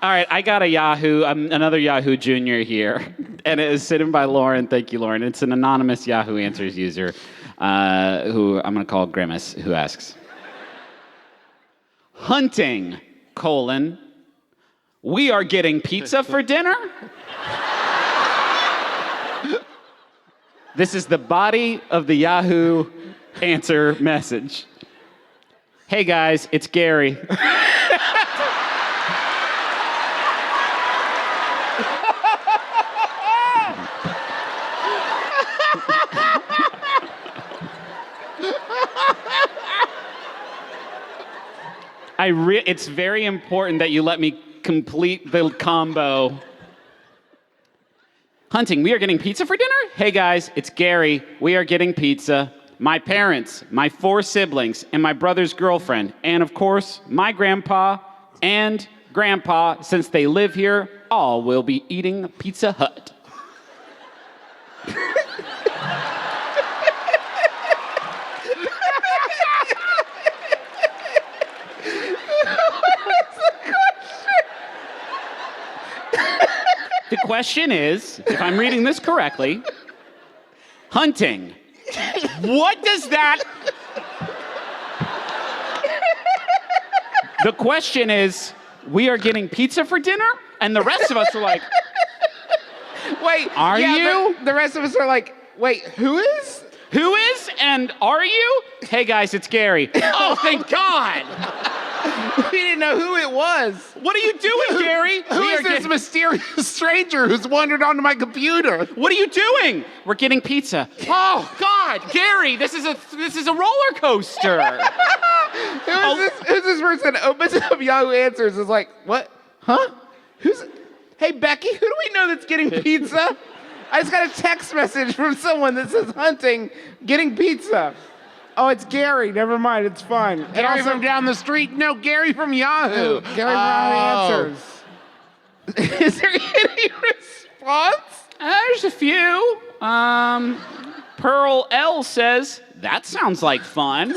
All right, I got a Yahoo, another Yahoo Junior here, and it is sitting by Lauren. Thank you, Lauren. It's an anonymous Yahoo Answers user who I'm going to call Grimace, who asks, hunting, we are getting pizza for dinner? This is the body of the Yahoo answer message. Hey guys, it's Gary. It's very important that you let me complete the combo. Hunting, we are getting pizza for dinner? Hey guys, it's Gary. We are getting pizza. My parents, my 4 siblings, and my brother's girlfriend, and of course, my grandpa and grandpa, since they live here, all will be eating Pizza Hut. The question is, if I'm reading this correctly, hunting. What does that... The question is, we are getting pizza for dinner? And the rest of us are like, Wait, Are you? The rest of us are like, wait, who is? who is and are you? Hey guys, it's Gary. Oh, thank God. We didn't know who it was. What are you doing, Gary? Who is this mysterious stranger who's wandered onto my computer? What are you doing? We're getting pizza. Oh God, Gary, this is a roller coaster. Who's this person? Opens up Yahoo Answers. Is like, what? Huh? Hey Becky, who do we know that's getting pizza? I just got a text message from someone that says hunting, getting pizza. Oh, it's Gary. Never mind. It's fine. And Gary also, from down the street? No, Gary from Yahoo. Gary Brown Answers. Is there any response? There's a few. Pearl L says, that sounds like fun.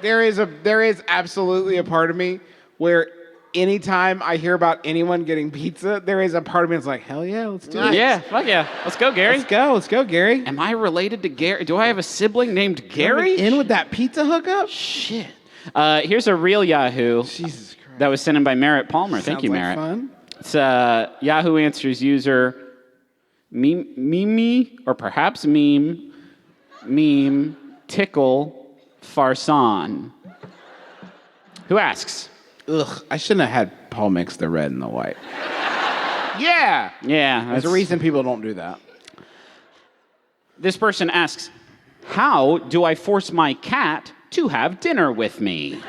There is absolutely a part of me where anytime I hear about anyone getting pizza, there is a part of me that's like, hell yeah, let's do it. Yeah, fuck yeah. Let's go, Gary. Let's go, Gary. Am I related to Gary? Do I have a sibling named Gary? In with that pizza hookup? Shit. Here's a real Yahoo. Jesus Christ. That was sent in by Merritt Palmer. Thank you, Sounds Merritt. like fun. It's Yahoo Answers user Mimi, or perhaps meme, tickle, Farsan, who asks, Ugh, I shouldn't have had Paul mix the red and the white. Yeah. yeah, There's a reason people don't do that. This person asks, how do I force my cat to have dinner with me?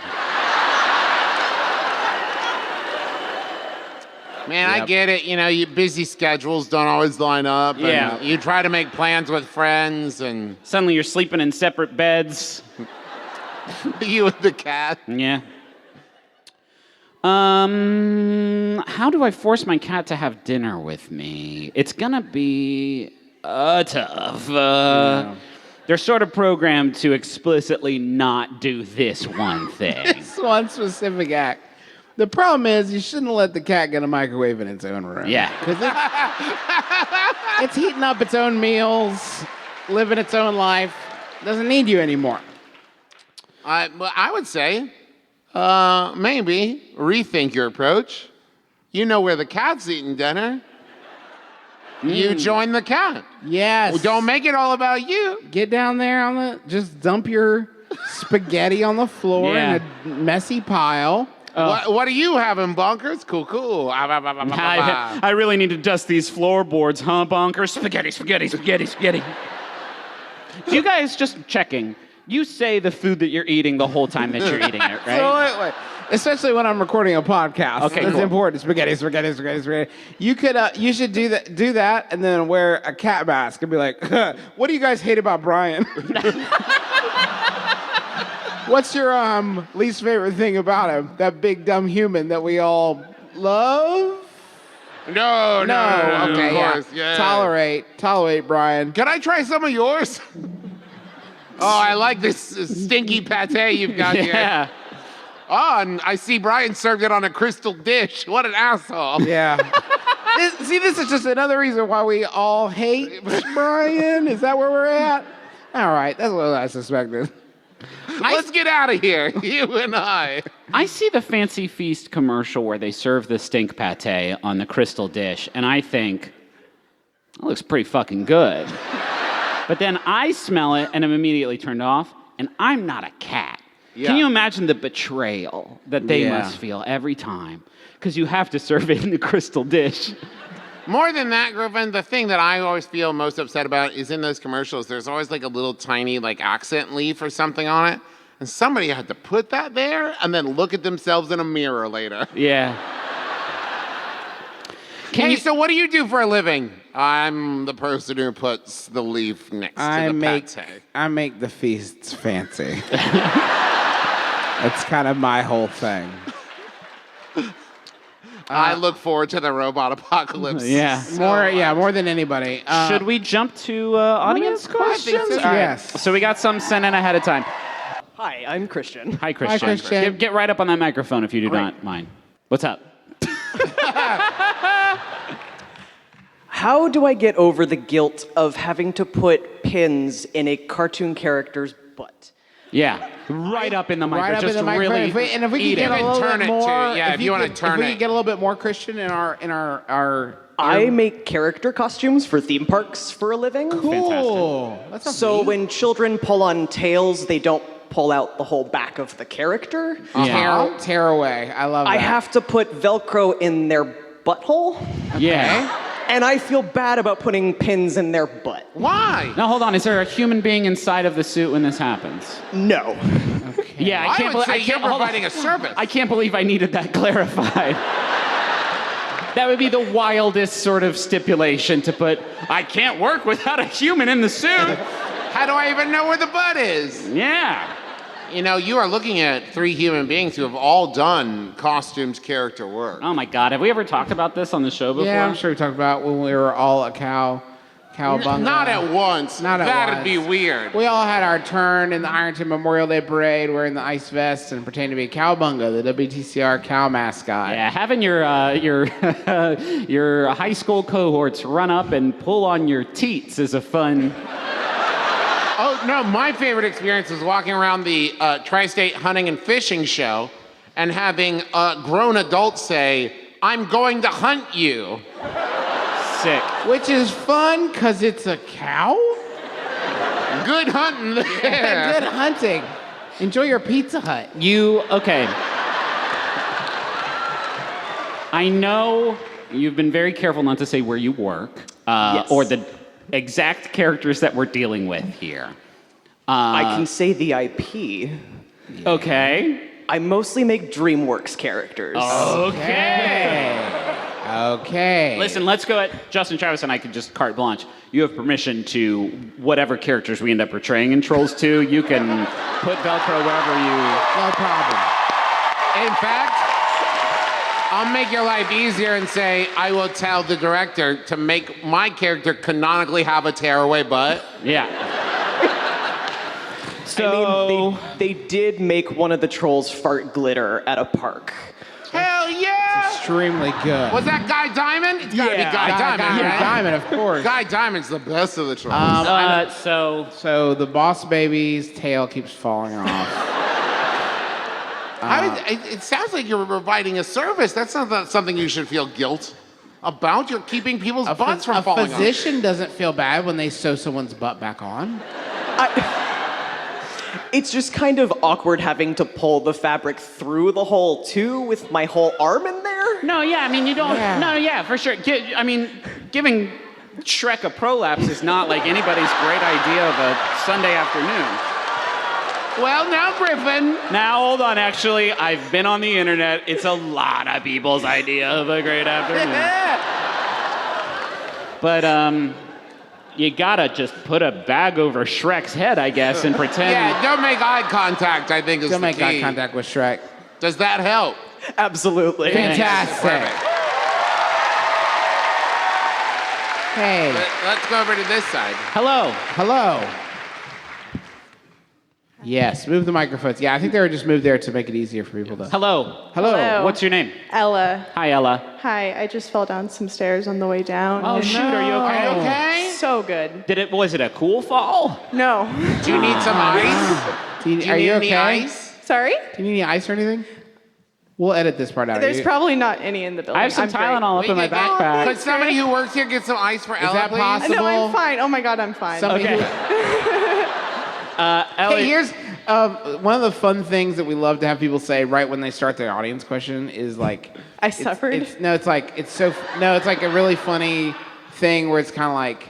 Man, I get it. You know, you busy schedules don't always line up. And Yeah. you try to make plans with friends and Suddenly you're sleeping in separate beds. you with the cat. Yeah. How do I force my cat to have dinner with me? It's gonna be tough. They're sort of programmed to explicitly not do this one thing. This one specific act. The problem is you shouldn't let the cat get a microwave in its own room. Yeah. Because it's heating up its own meals, living its own life. Doesn't need you anymore. I would say maybe rethink your approach. You know where the cat's eating dinner. You join the cat. Yes. Well, don't make it all about you. Get down there just dump your spaghetti on the floor Yeah. in a messy pile. What are you having, Bonkers? Cool. I really need to dust these floorboards, huh, Bonkers? Spaghetti. You guys, just checking, you say the food that you're eating the whole time that you're eating it, right? Absolutely. Especially when I'm recording a podcast. Okay, It's cool. important. Spaghetti. You should do that and then wear a cat mask and be like, what do you guys hate about Brian? What's your least favorite thing about him? That big dumb human that we all love? No. Okay, Of course, yeah. Tolerate, Brian. Can I try some of yours? Oh, I like this stinky pate you've got here. Yeah. Oh, and I see Brian served it on a crystal dish. What an asshole. Yeah. This is just another reason why we all hate Brian. Is that where we're at? All right, that's what I suspected. Let's get out of here, you and I. I see the Fancy Feast commercial where they serve the stink pate on the crystal dish, and I think, that looks pretty fucking good. But then I smell it, and I'm immediately turned off, and I'm not a cat. Yeah. Can you imagine the betrayal that they must feel every time? Because you have to serve it in the crystal dish. More than that, Griffin, the thing that I always feel most upset about is in those commercials, there's always like a little tiny like accent leaf or something on it. And somebody had to put that there and then look at themselves in a mirror later. Yeah. So what do you do for a living? I'm the person who puts the leaf next to the pate. I make the feasts fancy. That's kind of my whole thing. I look forward to the robot apocalypse. Yeah. More than anybody. Should we jump to audience questions? so. All right. Yes. So we got some sent in ahead of time. Hi, I'm Christian. Hi, Christian. Christian. Get right up on that microphone if you do not mind. What's up? How do I get over the guilt of having to put pins in a cartoon character's butt? Yeah, right up in the microphone. Right up in Just the microphone. really If we eat could get it. a little Turn bit it to- more, yeah, if you wanna turn if we it. could get a little bit more Christian in our I make character costumes for theme parks for a living. cool. That's not So neat. when children pull on tails, they don't pull out the whole back of the character. tear away. I love that. I have to put Velcro in their butthole, Yeah. and I feel bad about putting pins in their butt. Why? Now hold on. Is there a human being inside of the suit when this happens? No. Yeah, I can't would believe say you're hold on. providing a service. I can't believe I needed that clarified. That would be the wildest sort of stipulation to put. I can't work without a human in the suit. How do I even know where the butt is? Yeah. You know, you are looking at three human beings who have all done costumes character work. Oh my God. Have we ever talked about this on the show before? Yeah, I'm sure we talked about when we were all a cowabunga. Not at once. Not at That'd once. be weird. We all had our turn in the Ironton Memorial Day Parade, wearing the ice vests and pretending to be cowabunga, the WTCR cow mascot. Yeah, having your your high school cohorts run up and pull on your teats is a fun. Oh, no, my favorite experience was walking around the Tri-State Hunting and Fishing Show and having grown adults say, "I'm going to hunt you." Sick. Which is fun because it's a cow. Good hunting there. Good hunting. Enjoy your Pizza Hut. Okay. I know you've been very careful not to say where you work Yes. or the exact characters that we're dealing with here. I can say the IP. Okay. I mostly make DreamWorks characters. Okay. Listen, let's go at Justin, Travis, and I can just carte blanche. You have permission to whatever characters we end up portraying in Trolls 2. You can put Velcro wherever you. No problem. In fact, I'll make your life easier and say I will tell the director to make my character canonically have a tearaway butt. Yeah. So I mean, they did make one of the trolls fart glitter at a park. Hell yeah! Extremely good. Was that Guy Diamond? It's gotta be Guy Diamond, right? Diamond, of course. Guy Diamond's the best of the trolls. So the boss baby's tail keeps falling off. It sounds like you're providing a service. That's not something you should feel guilt about. You're keeping people's butts from falling A off. physician doesn't feel bad when they sew someone's butt back on. It's just kind of awkward having to pull the fabric through the hole too with my whole arm in there. No, yeah, I mean, you don't. Yeah. No, yeah, for sure. Giving Shrek a prolapse is not like anybody's great idea of a Sunday afternoon. Well, now, Griffin. Now, hold on. Actually, I've been on the internet. It's a lot of people's idea of a great afternoon. But you gotta just put a bag over Shrek's head, I guess, and pretend. Yeah, don't make eye contact, I think is Don't the make key. eye contact with Shrek. Does that help? Absolutely. Fantastic. Hey. Let's go over to this side. Hello. Hello. Yes, move the microphones. Yeah, I think they were just moved there to make it easier for people to. Hello. Hello. What's your name? Ella. Hi, Ella. Hi, I just fell down some stairs on the way down. Oh, shoot. Are you okay? Okay. So good. Was it a cool fall? No. Do you need some ice? Do you, Do you are need you any okay? ice? Sorry? Do you need any ice or anything? We'll edit this part out. There's You- probably not any in the building. I have some I'm great. Tylenol up in my backpack. Could somebody who works here get some ice for Ella, that please? possible? No, I'm fine. Oh my God, I'm fine. Somebody Okay. who- Ellie, Hey, here's one of the fun things that we love to have people say right when they start their audience question is like, I suffered. it's like a really funny thing where it's kind of like,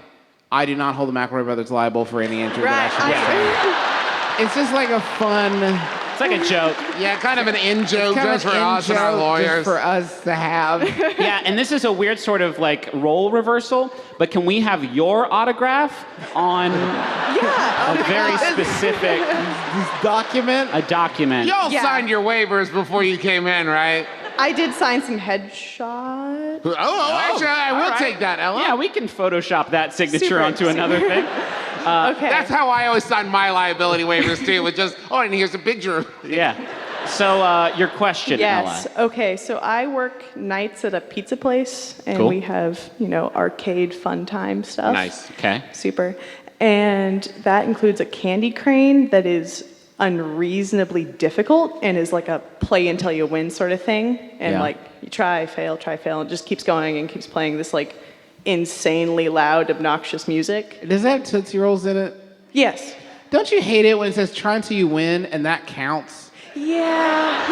I do not hold the McElroy brothers liable for any injury that I should say. It's just like a fun. it's like a joke. Yeah, kind of an in-joke kind just of for an us and our in-joke lawyers. just for us to have. Yeah, and this is a weird sort of like role reversal, but can we have your autograph on a very specific This document. a document? Y'all Yeah. signed your waivers before you came in, right? I did sign some headshots. Actually, I will All right. take that, Ella. Yeah, we can Photoshop that signature Super, onto another thing. Okay. That's how I always sign my liability waivers, too, with just, and here's a picture. Yeah. So your question, Yes. Ella. Okay. So I work nights at a pizza place, and Cool. we have, arcade fun time stuff. Nice. Okay. Super. And that includes a candy crane that is unreasonably difficult and is like a play until you win sort of thing. And Yeah. like you try, fail, and it just keeps going and keeps playing this like insanely loud, obnoxious music. Does that have Tootsie Rolls in it? Yes. Don't you hate it when it says try until you win and that counts? Yeah.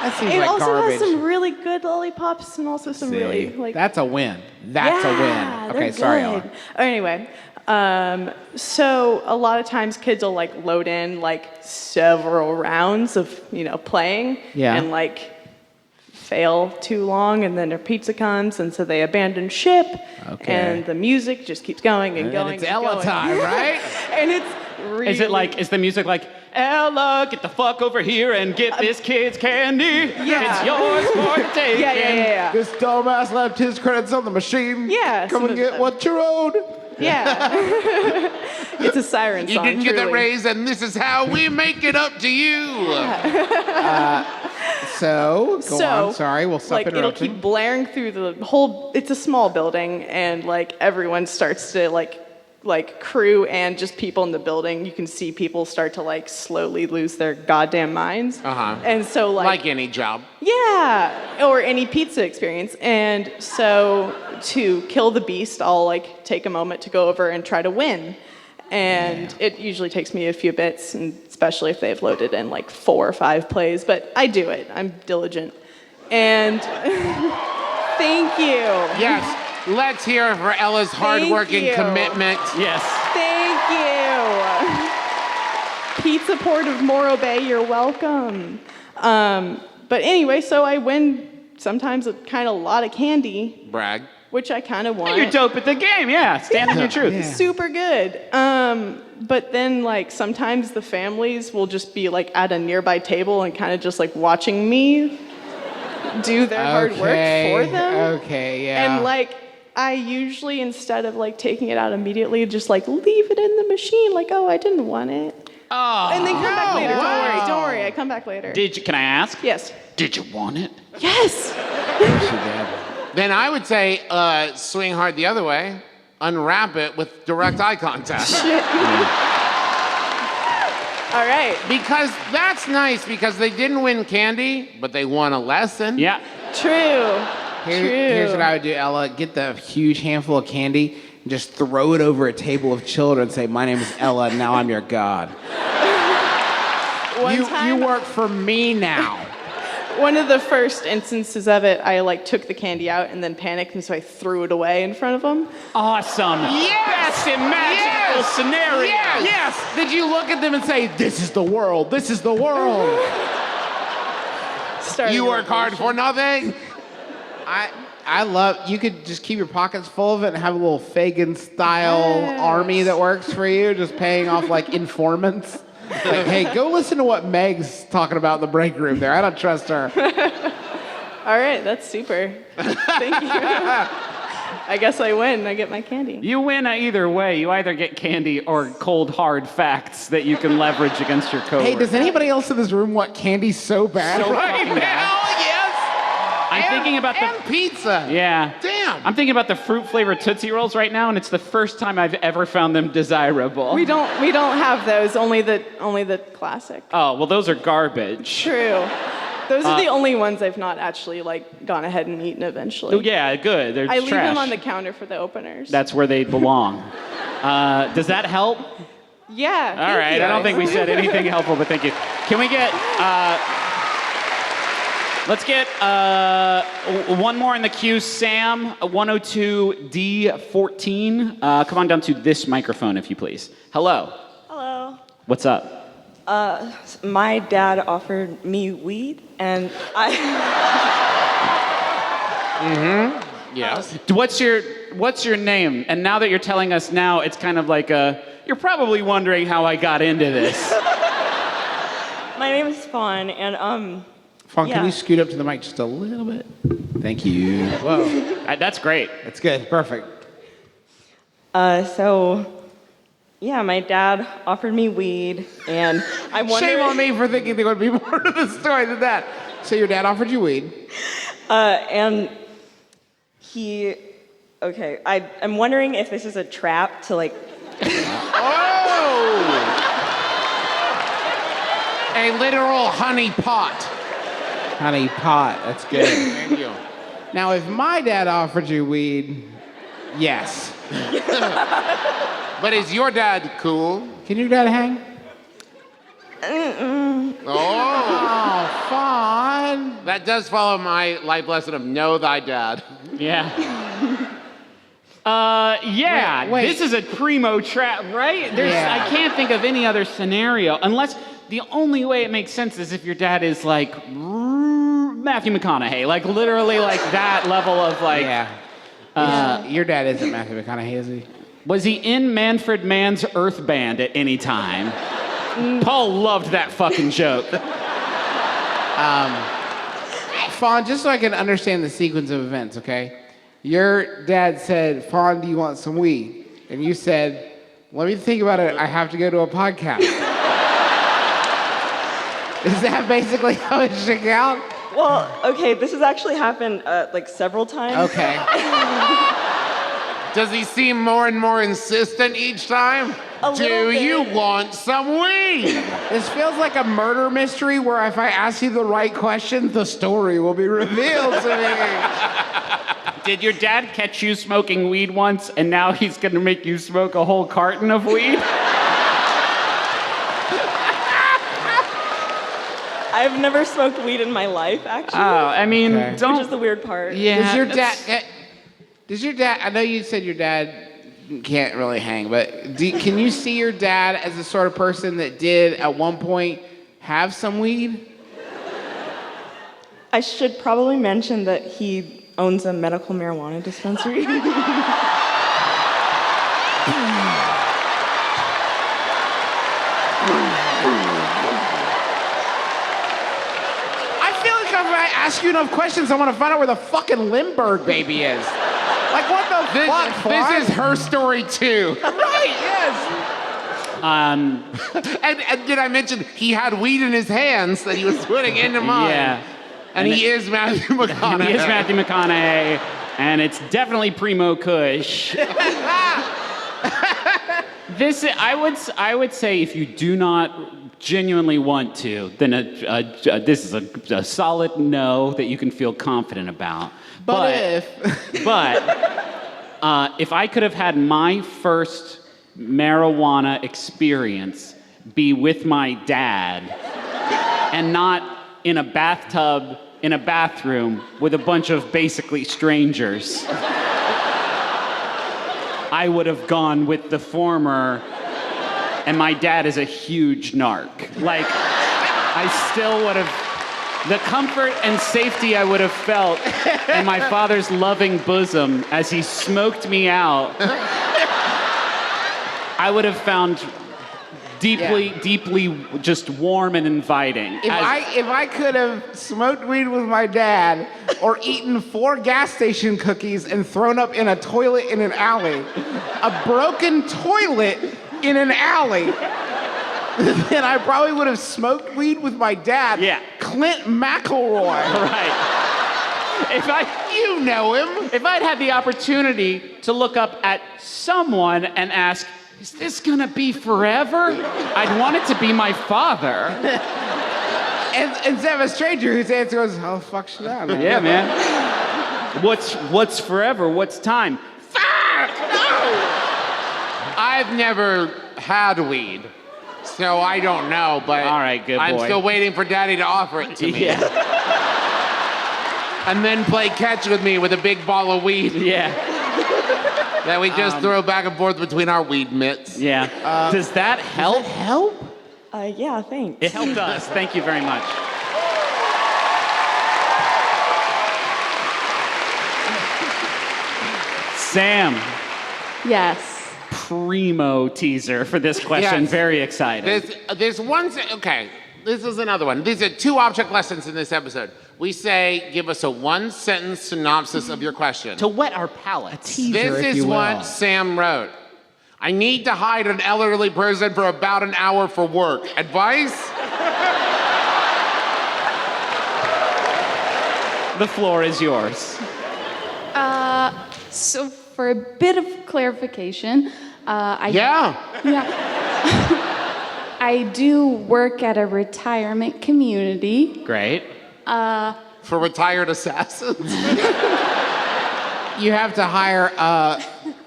That seems It like also garbage. has some really good lollipops and also some really like That's a win. That's a Yeah, win. they're Okay, sorry, good. Ella. Anyway, so a lot of times kids will like load in like several rounds of playing Yeah. and like fail too long, and then their pizza comes, and so they abandon ship, Okay. and the music just keeps going and And going. it's and Ella going. time, right? And it's really. Is the music like, Ella, get the fuck over here and get this kid's candy? Yeah. It's yours for the taking. Yeah. This dumbass left his credits on the machine. Yeah, Come some and of get them. what you owed. Yeah. It's a siren You song. didn't get that truly. raise, and this is how we make it up to you. So, go So, on. Sorry, we'll stop like it'll interrupting. keep blaring through the whole. It's a small building, and like everyone starts to like crew and just people in the building. You can see people start to like slowly lose their goddamn minds. Uh-huh. And so Like any job. yeah, or any pizza experience. And so to kill the beast, I'll like take a moment to go over and try to win. And it usually takes me a few bits, and especially if they've loaded in like 4 or 5 plays, but I do it. I'm diligent. And thank you. Yes. Let's hear it for Ella's hard-working you. commitment. Yes. Thank you. Pizza Port of Morro Bay, you're welcome. But anyway, so I win sometimes a kind of lot of candy, Brag. which I kind of want. You're dope at the game, yeah. Stand on your truth. Super good. But then like sometimes the families will just be like at a nearby table and kind of just like watching me do their hard work for them. Okay, yeah. And like I usually, instead of like taking it out immediately, just like leave it in the machine, like, oh, I didn't want it. Oh. And then come back later. wow. Don't worry, I come back later. Can I ask? Yes. Did you want it? Yes. Then I would say swing hard the other way. Unwrap it with direct eye contact. All right. Because that's nice, because they didn't win candy, but they won a lesson. Yeah. True. Here's what I would do, Ella. Get the huge handful of candy and just throw it over a table of children and say, my name is Ella, and now I'm your god. You work for me now. One of the first instances of it, I like took the candy out and then panicked, and so I threw it away in front of them. Awesome. Yes! Best imaginable scenario. Yes! Did you look at them and say, this is the world, this is the world? Started You a work hard for nothing. I love, you could just keep your pockets full of it and have a little Fagin-style army that works for you, just paying off like informants. Like, hey, go listen to what Meg's talking about in the break room there. I don't trust her. All right, that's super. Thank you. I guess I win. I get my candy. You win either way. You either get candy or cold, hard facts that you can leverage against your coworker. Hey, does anybody else in this room want candy so bad right now? I'm thinking about and pizza. Yeah. Damn. I'm thinking about the fruit-flavored Tootsie Rolls right now, and it's the first time I've ever found them desirable. We don't have those. Only the classic. Oh, well, those are garbage. True. Those are the only ones I've not actually like gone ahead and eaten eventually. Oh, yeah, good. They're I leave trash. them on the counter for the openers. That's where they belong. Does that help? Yeah. All right. you. I don't think we said anything helpful, but thank you. Can we get... let's get one more in the queue. Sam, 102D14. Come on down to this microphone, if you please. Hello. Hello. What's up? My dad offered me weed, and I. Yes. What's your name? And now that you're telling us now, it's kind of like you're probably wondering how I got into this. My name is Fawn, and Fawn, yeah. can you scoot up to the mic just a little bit? Thank you. Whoa. That's great. That's good. Perfect. Yeah, my dad offered me weed, and I wonder. Shame on me for thinking there would be more to the story than that. So your dad offered you weed? And he. Okay, I'm wondering if this is a trap to like. Oh! A literal honey pot. Honey pot. That's good. Thank you. Now, if my dad offered you weed, yes. But is your dad cool? Can your dad hang? Oh. Fawn. That does follow my life lesson of know thy dad. Yeah. Yeah. Wait. This is a primo trap, right? Yeah. I can't think of any other scenario unless the only way it makes sense is if your dad is like Matthew McConaughey, like literally like that level of like. Yeah. Your dad isn't Matthew McConaughey, is he? Was he in Manfred Mann's Earth Band at any time? Paul loved that fucking joke. Fawn, just so I can understand the sequence of events, okay? Your dad said, Fawn, do you want some weed? And you said, let me think about it. I have to go to a podcast. Is that basically how it shook out? Well, okay, this has actually happened like several times. Okay. Does he seem more and more insistent each time? A Do little bit. you want some weed? This feels like a murder mystery where if I ask you the right questions, the story will be revealed to me. Did your dad catch you smoking weed once and now he's gonna make you smoke a whole carton of weed? I've never smoked weed in my life, actually. Oh, I mean, Okay. don't. Which is the weird part. Yeah. Does your dad, I know you said your dad can't really hang, but can you see your dad as the sort of person that did at one point have some weed? I should probably mention that he owns a medical marijuana dispensary. I feel like if I ask you enough questions, I want to find out where the fucking Lindbergh baby is. Like, what the fuck, Fawn? This is her story too. Right, yes. And did I mention he had weed in his hands that he was putting into mine? Yeah. And he is Matthew McConaughey. He is Matthew McConaughey, and it's definitely Primo Kush. This, I would say, if you do not genuinely want to, then this is a solid no that you can feel confident about. But if I could have had my first marijuana experience be with my dad and not in a bathtub in a bathroom with a bunch of basically strangers, I would have gone with the former, and my dad is a huge narc. Like, I still would have, the comfort and safety I would have felt in my father's loving bosom as he smoked me out, I would have found deeply just warm and inviting. If I could have smoked weed with my dad or eaten 4 gas station cookies and thrown up in a toilet in an alley, a broken toilet in an alley, then I probably would have smoked weed with my dad. Yeah. Clint McElroy. Right. You know him. If I'd had the opportunity to look up at someone and ask, is this gonna be forever? I'd want it to be my father. And instead of a stranger whose answer goes, how the fuck should I know? Yeah, man. What's forever? What's time? Fuck! No! I've never had weed, so I don't know, but all right, good boy. I'm still waiting for Daddy to offer it to me. Yeah. And then play catch with me with a big ball of weed. Yeah. That we just throw back and forth between our weed mitts. Yeah. Does that help? Yeah, thanks. It helped us. Thank you very much. Sam, Yes. primo teaser for this question. Yes. Very excited. There's one, okay, this is another one. These are 2 object lessons in this episode. We say, give us a 1-sentence synopsis of your question. To wet our palates. Teaser, This if is you will. what Sam wrote. I need to hide an elderly person for about an hour for work. Advice? The floor is yours. So for a bit of clarification, Yeah. I do work at a retirement community. Great. For retired assassins? You have to hire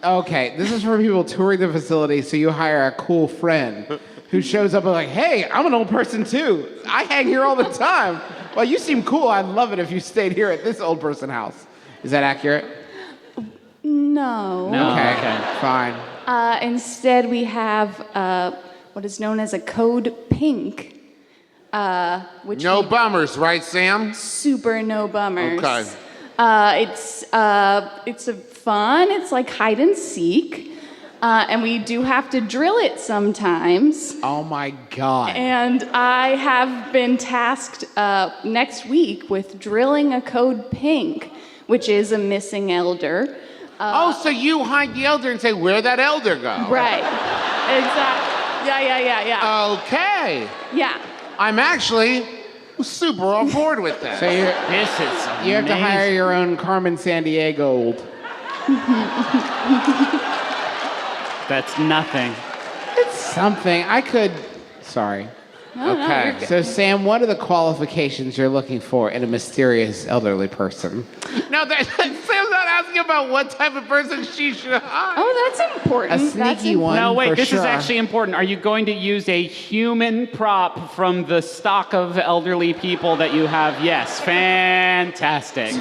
okay, this is for people touring the facility, so you hire a cool friend who shows up and like, hey, I'm an old person too. I hang here all the time. Well, you seem cool. I'd love it if you stayed here at this old person house. Is that accurate? No. Okay, fine. Instead, we have what is known as a code pink, which No bummers, right, Sam? super no bummers. Okay. It's a fun. It's like hide and seek, and we do have to drill it sometimes. Oh my God. And I have been tasked next week with drilling a code pink, which is a missing elder. So you hide the elder and say, where'd that elder go? Right. Exactly. Yeah. Okay. Yeah. I'm actually super on board with that. So This is you have to amazing. hire your own Carmen Sandiego. That's nothing. It's something. I could. Sorry. Okay. So, Sam, what are the qualifications you're looking for in a mysterious elderly person? No, Sam's not asking about what type of person she should hire. Oh, that's important. A sneaky one. No, wait, for this is sure. actually important. Are you going to use a human prop from the stock of elderly people that you have? Yes, fantastic.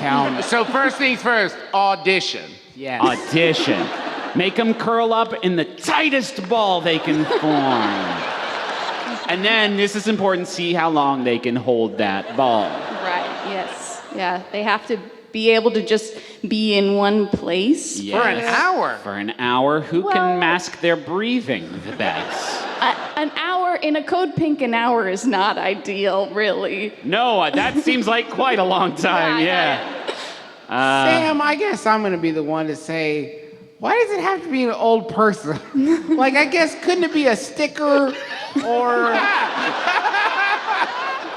So first things first, audition. Yes. Audition. Make them curl up in the tightest ball they can form. And then, this is important, see how long they can hold that ball. Right, yes. Yeah, they have to be able to just be in one place. Yes. For an hour. For an hour. Who Well- can mask their breathing the best? An hour, in a code pink, an hour is not ideal, really. No, that seems like quite a long time, yeah. Sam, I guess I'm going to be the one to say, why does it have to be an old person? Like, I guess, couldn't it be a sticker or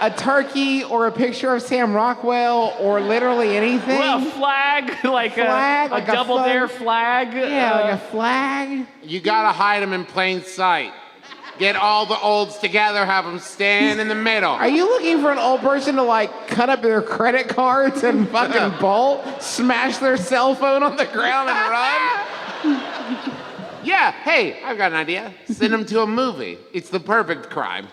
a turkey or a picture of Sam Rockwell or literally anything? Well, flag, like Flag, a like a double flag. dare flag. Yeah, like a flag. You gotta hide them in plain sight. Get all the olds together, have them stand in the middle. Are you looking for an old person to, like, cut up their credit cards and fucking bolt, smash their cell phone on the ground and run? Yeah, hey, I've got an idea. Send them to a movie. It's the perfect crime.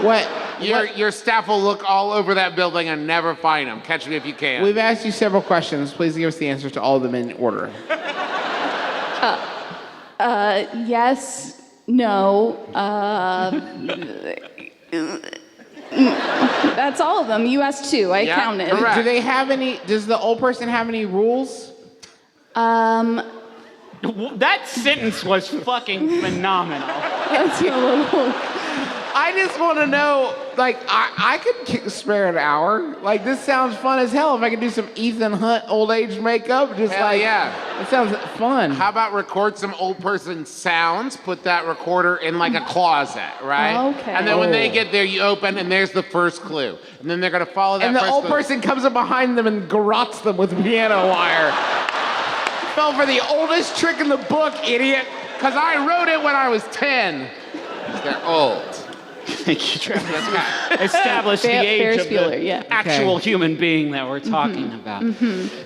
What? Your staff will look all over that building and never find them. Catch me if you can. We've asked you several questions. Please give us the answers to all of them in order. Yes, no, that's all of them. You asked 2, I Yeah, counted. correct. Do they have any, does the old person have any rules? That sentence was fucking phenomenal. That's a little. I just want to know, like, I could spare an hour. Like, this sounds fun as hell. If I could do some Ethan Hunt old age makeup, just Hell like, yeah. it sounds fun. How about record some old person sounds, put that recorder in like a closet, right? Okay. And then when they get there, you open and there's the first clue. And then they're gonna follow that And the first old clue. person comes up behind them and garrots them with piano wire. Fell for the oldest trick in the book, idiot. Because I wrote it when I was 10. They're old. Thank you, Trevor. Establish the age Ferris of the Bueller, yeah. actual human being that we're talking about.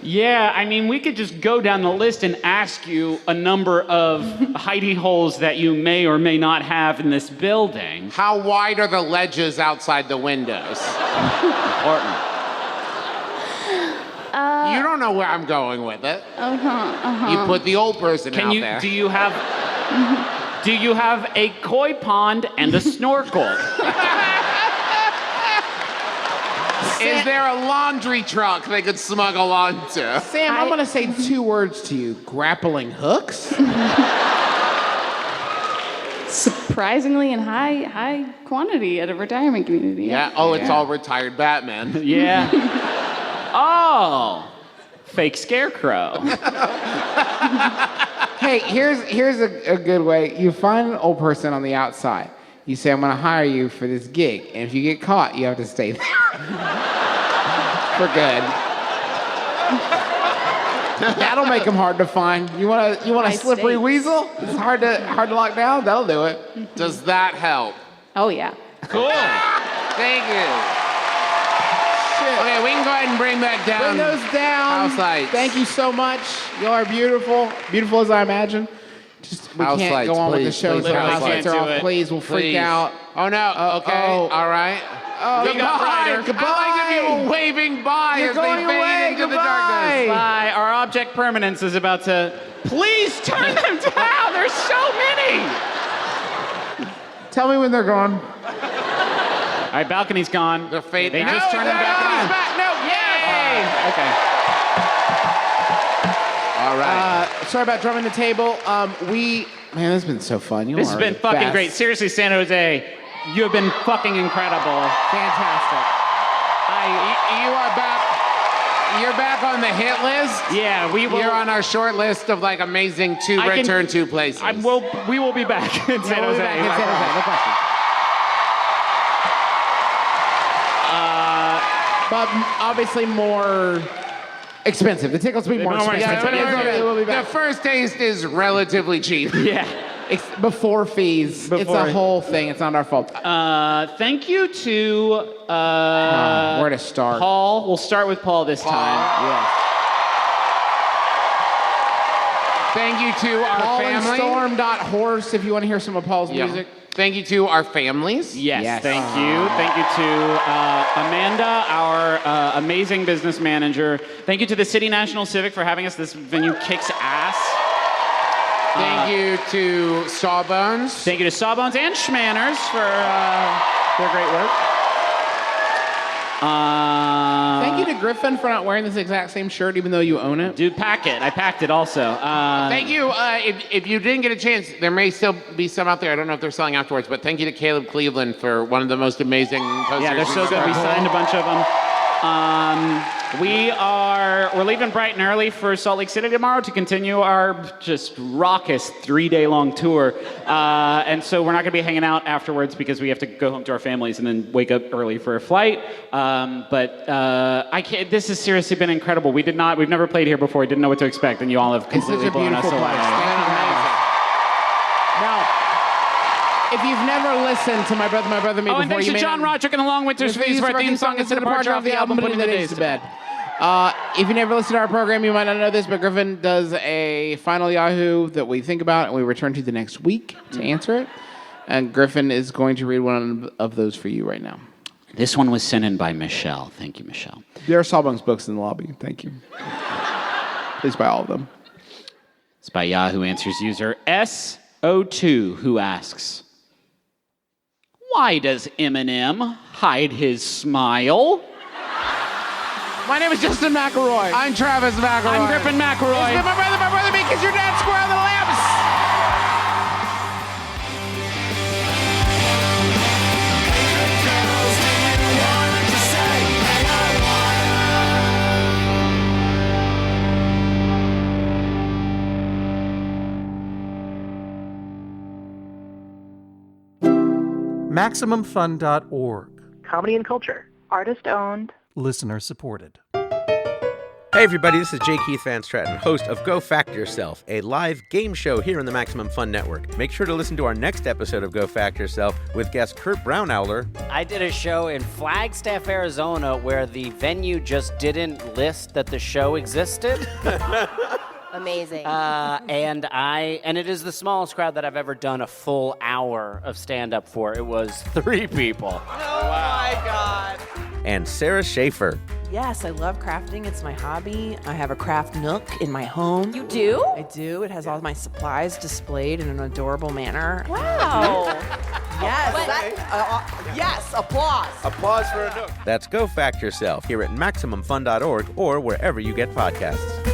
Yeah, I mean, we could just go down the list and ask you a number of hidey holes that you may or may not have in this building. How wide are the ledges outside the windows? Important. You don't know where I'm going with it. Uh-huh. You put the old person Can out you? there. Do you have? Do you have a koi pond and a snorkel? Is there a laundry truck they could smuggle onto? Sam, I'm going to say 2 words to you. Grappling hooks? Surprisingly in high quantity at a retirement community. Yeah. Oh, it's all retired Batman. Yeah. Oh, fake scarecrow. Hey, here's a good way. You find an old person on the outside. You say, I'm going to hire you for this gig. And if you get caught, you have to stay there. For good. That'll make them hard to find. You want a slippery weasel? It's hard to lock down? That'll do it. Does that help? Oh, yeah. Cool. Thank you. Okay, we can go ahead and bring that down. Bring those down. House lights. Thank you so much. Y'all are beautiful. Beautiful as I imagine. Just we House can't lights, go on with the please, show. please, until house house lights lights. are Can't do off. it. Please, we'll freak Please. out. Oh no. Okay. oh. All right. Oh, We got brighter. goodbye. I like that people waving by You're as they going fade away. into the Goodbye. darkness. Bye. Our object permanence is about to. Please turn them down. There's so many. Tell me when they're gone. All right, balcony's gone. They're fading. They No, just turned them back balcony's on. back. No. Yay! Okay. All right. Sorry about drumming the table. Man, this has been so fun. You This has are been the fucking best. great. Seriously, San Jose, you have been fucking incredible. Fantastic. You are back. You're back on the hit list. Yeah, we will. You're on our short list of like amazing to I can- return to places. We will be back in San We'll be Jose. back in San Jose. No question. But obviously more expensive. The tickets will be more More expensive. expensive. But it's okay. We'll be The back. first taste is relatively cheap. Yeah. Before fees. It's Before- a whole thing. It's not our fault. Thank you to Where to start? Paul. We'll start with Paul this time. Yes. Thank you to our family. PaulAndStorm.horse if you want to hear some of Paul's Yeah. music. Thank you to our families. Yes, thank you. Thank you to Amanda, our amazing business manager. Thank you to the City National Civic for having us. This venue kicks ass. Thank you to Sawbones. Thank you to Sawbones and Schmanners for their great work. Thank you to Griffin for not wearing this exact same shirt, even though you own it. Dude, pack it. I packed it also. Thank you. If you didn't get a chance, there may still be some out there. I don't know if they're selling afterwards, but thank you to Caleb Cleveland for one of the most amazing posters. Yeah, they're so we've good. ever We done. signed a bunch of them. We're leaving bright and early for Salt Lake City tomorrow to continue our just raucous 3-day-long tour. And so we're not going to be hanging out afterwards because we have to go home to our families and then wake up early for a flight. But I can't. This has seriously been incredible. We've never played here before. We didn't know what to expect, and you all have It's completely such a blown us beautiful away. place. Thank you for having us. Now, if you've never listened to My Brother, Me Oh, before, and thanks you to may John not... Roderick and the Long Winter's Fees for our theme song. It's a departure off the album, Putting the Days to Bed. If you never listened to our program, you might not know this, but Griffin does a final Yahoo that we think about and we return to the next week to answer it. And Griffin is going to read one of those for you right now. This one was sent in by Michelle. Thank you, Michelle. There are Sawbones books in the lobby. Thank you. Please buy all of them. It's by Yahoo Answers user SO2, who asks, why does Eminem hide his smile? My name is Justin McElroy. I'm Travis McElroy. I'm Griffin McElroy. It's been My Brother, Me, because your dad's square on the lamps. MaximumFun.org. Comedy and culture. Artist owned. Listener supported. Hey everybody, this is J. Keith Van Stratton, host of Go Fact Yourself, a live game show here on the Maximum Fun Network. Make sure to listen to our next episode of Go Fact Yourself with guest Kurt Brownowler. I did a show in Flagstaff, Arizona, where the venue just didn't list that the show existed. Amazing. And it is the smallest crowd that I've ever done a full hour of stand-up for. It was 3 people. Oh my God. And Sarah Schaefer. Yes, I love crafting. It's my hobby. I have a craft nook in my home. You do? I do. It has all my supplies displayed in an adorable manner. Wow. Yes. Yes, applause. Applause for a nook. That's Go Fact Yourself here at MaximumFun.org or wherever you get podcasts.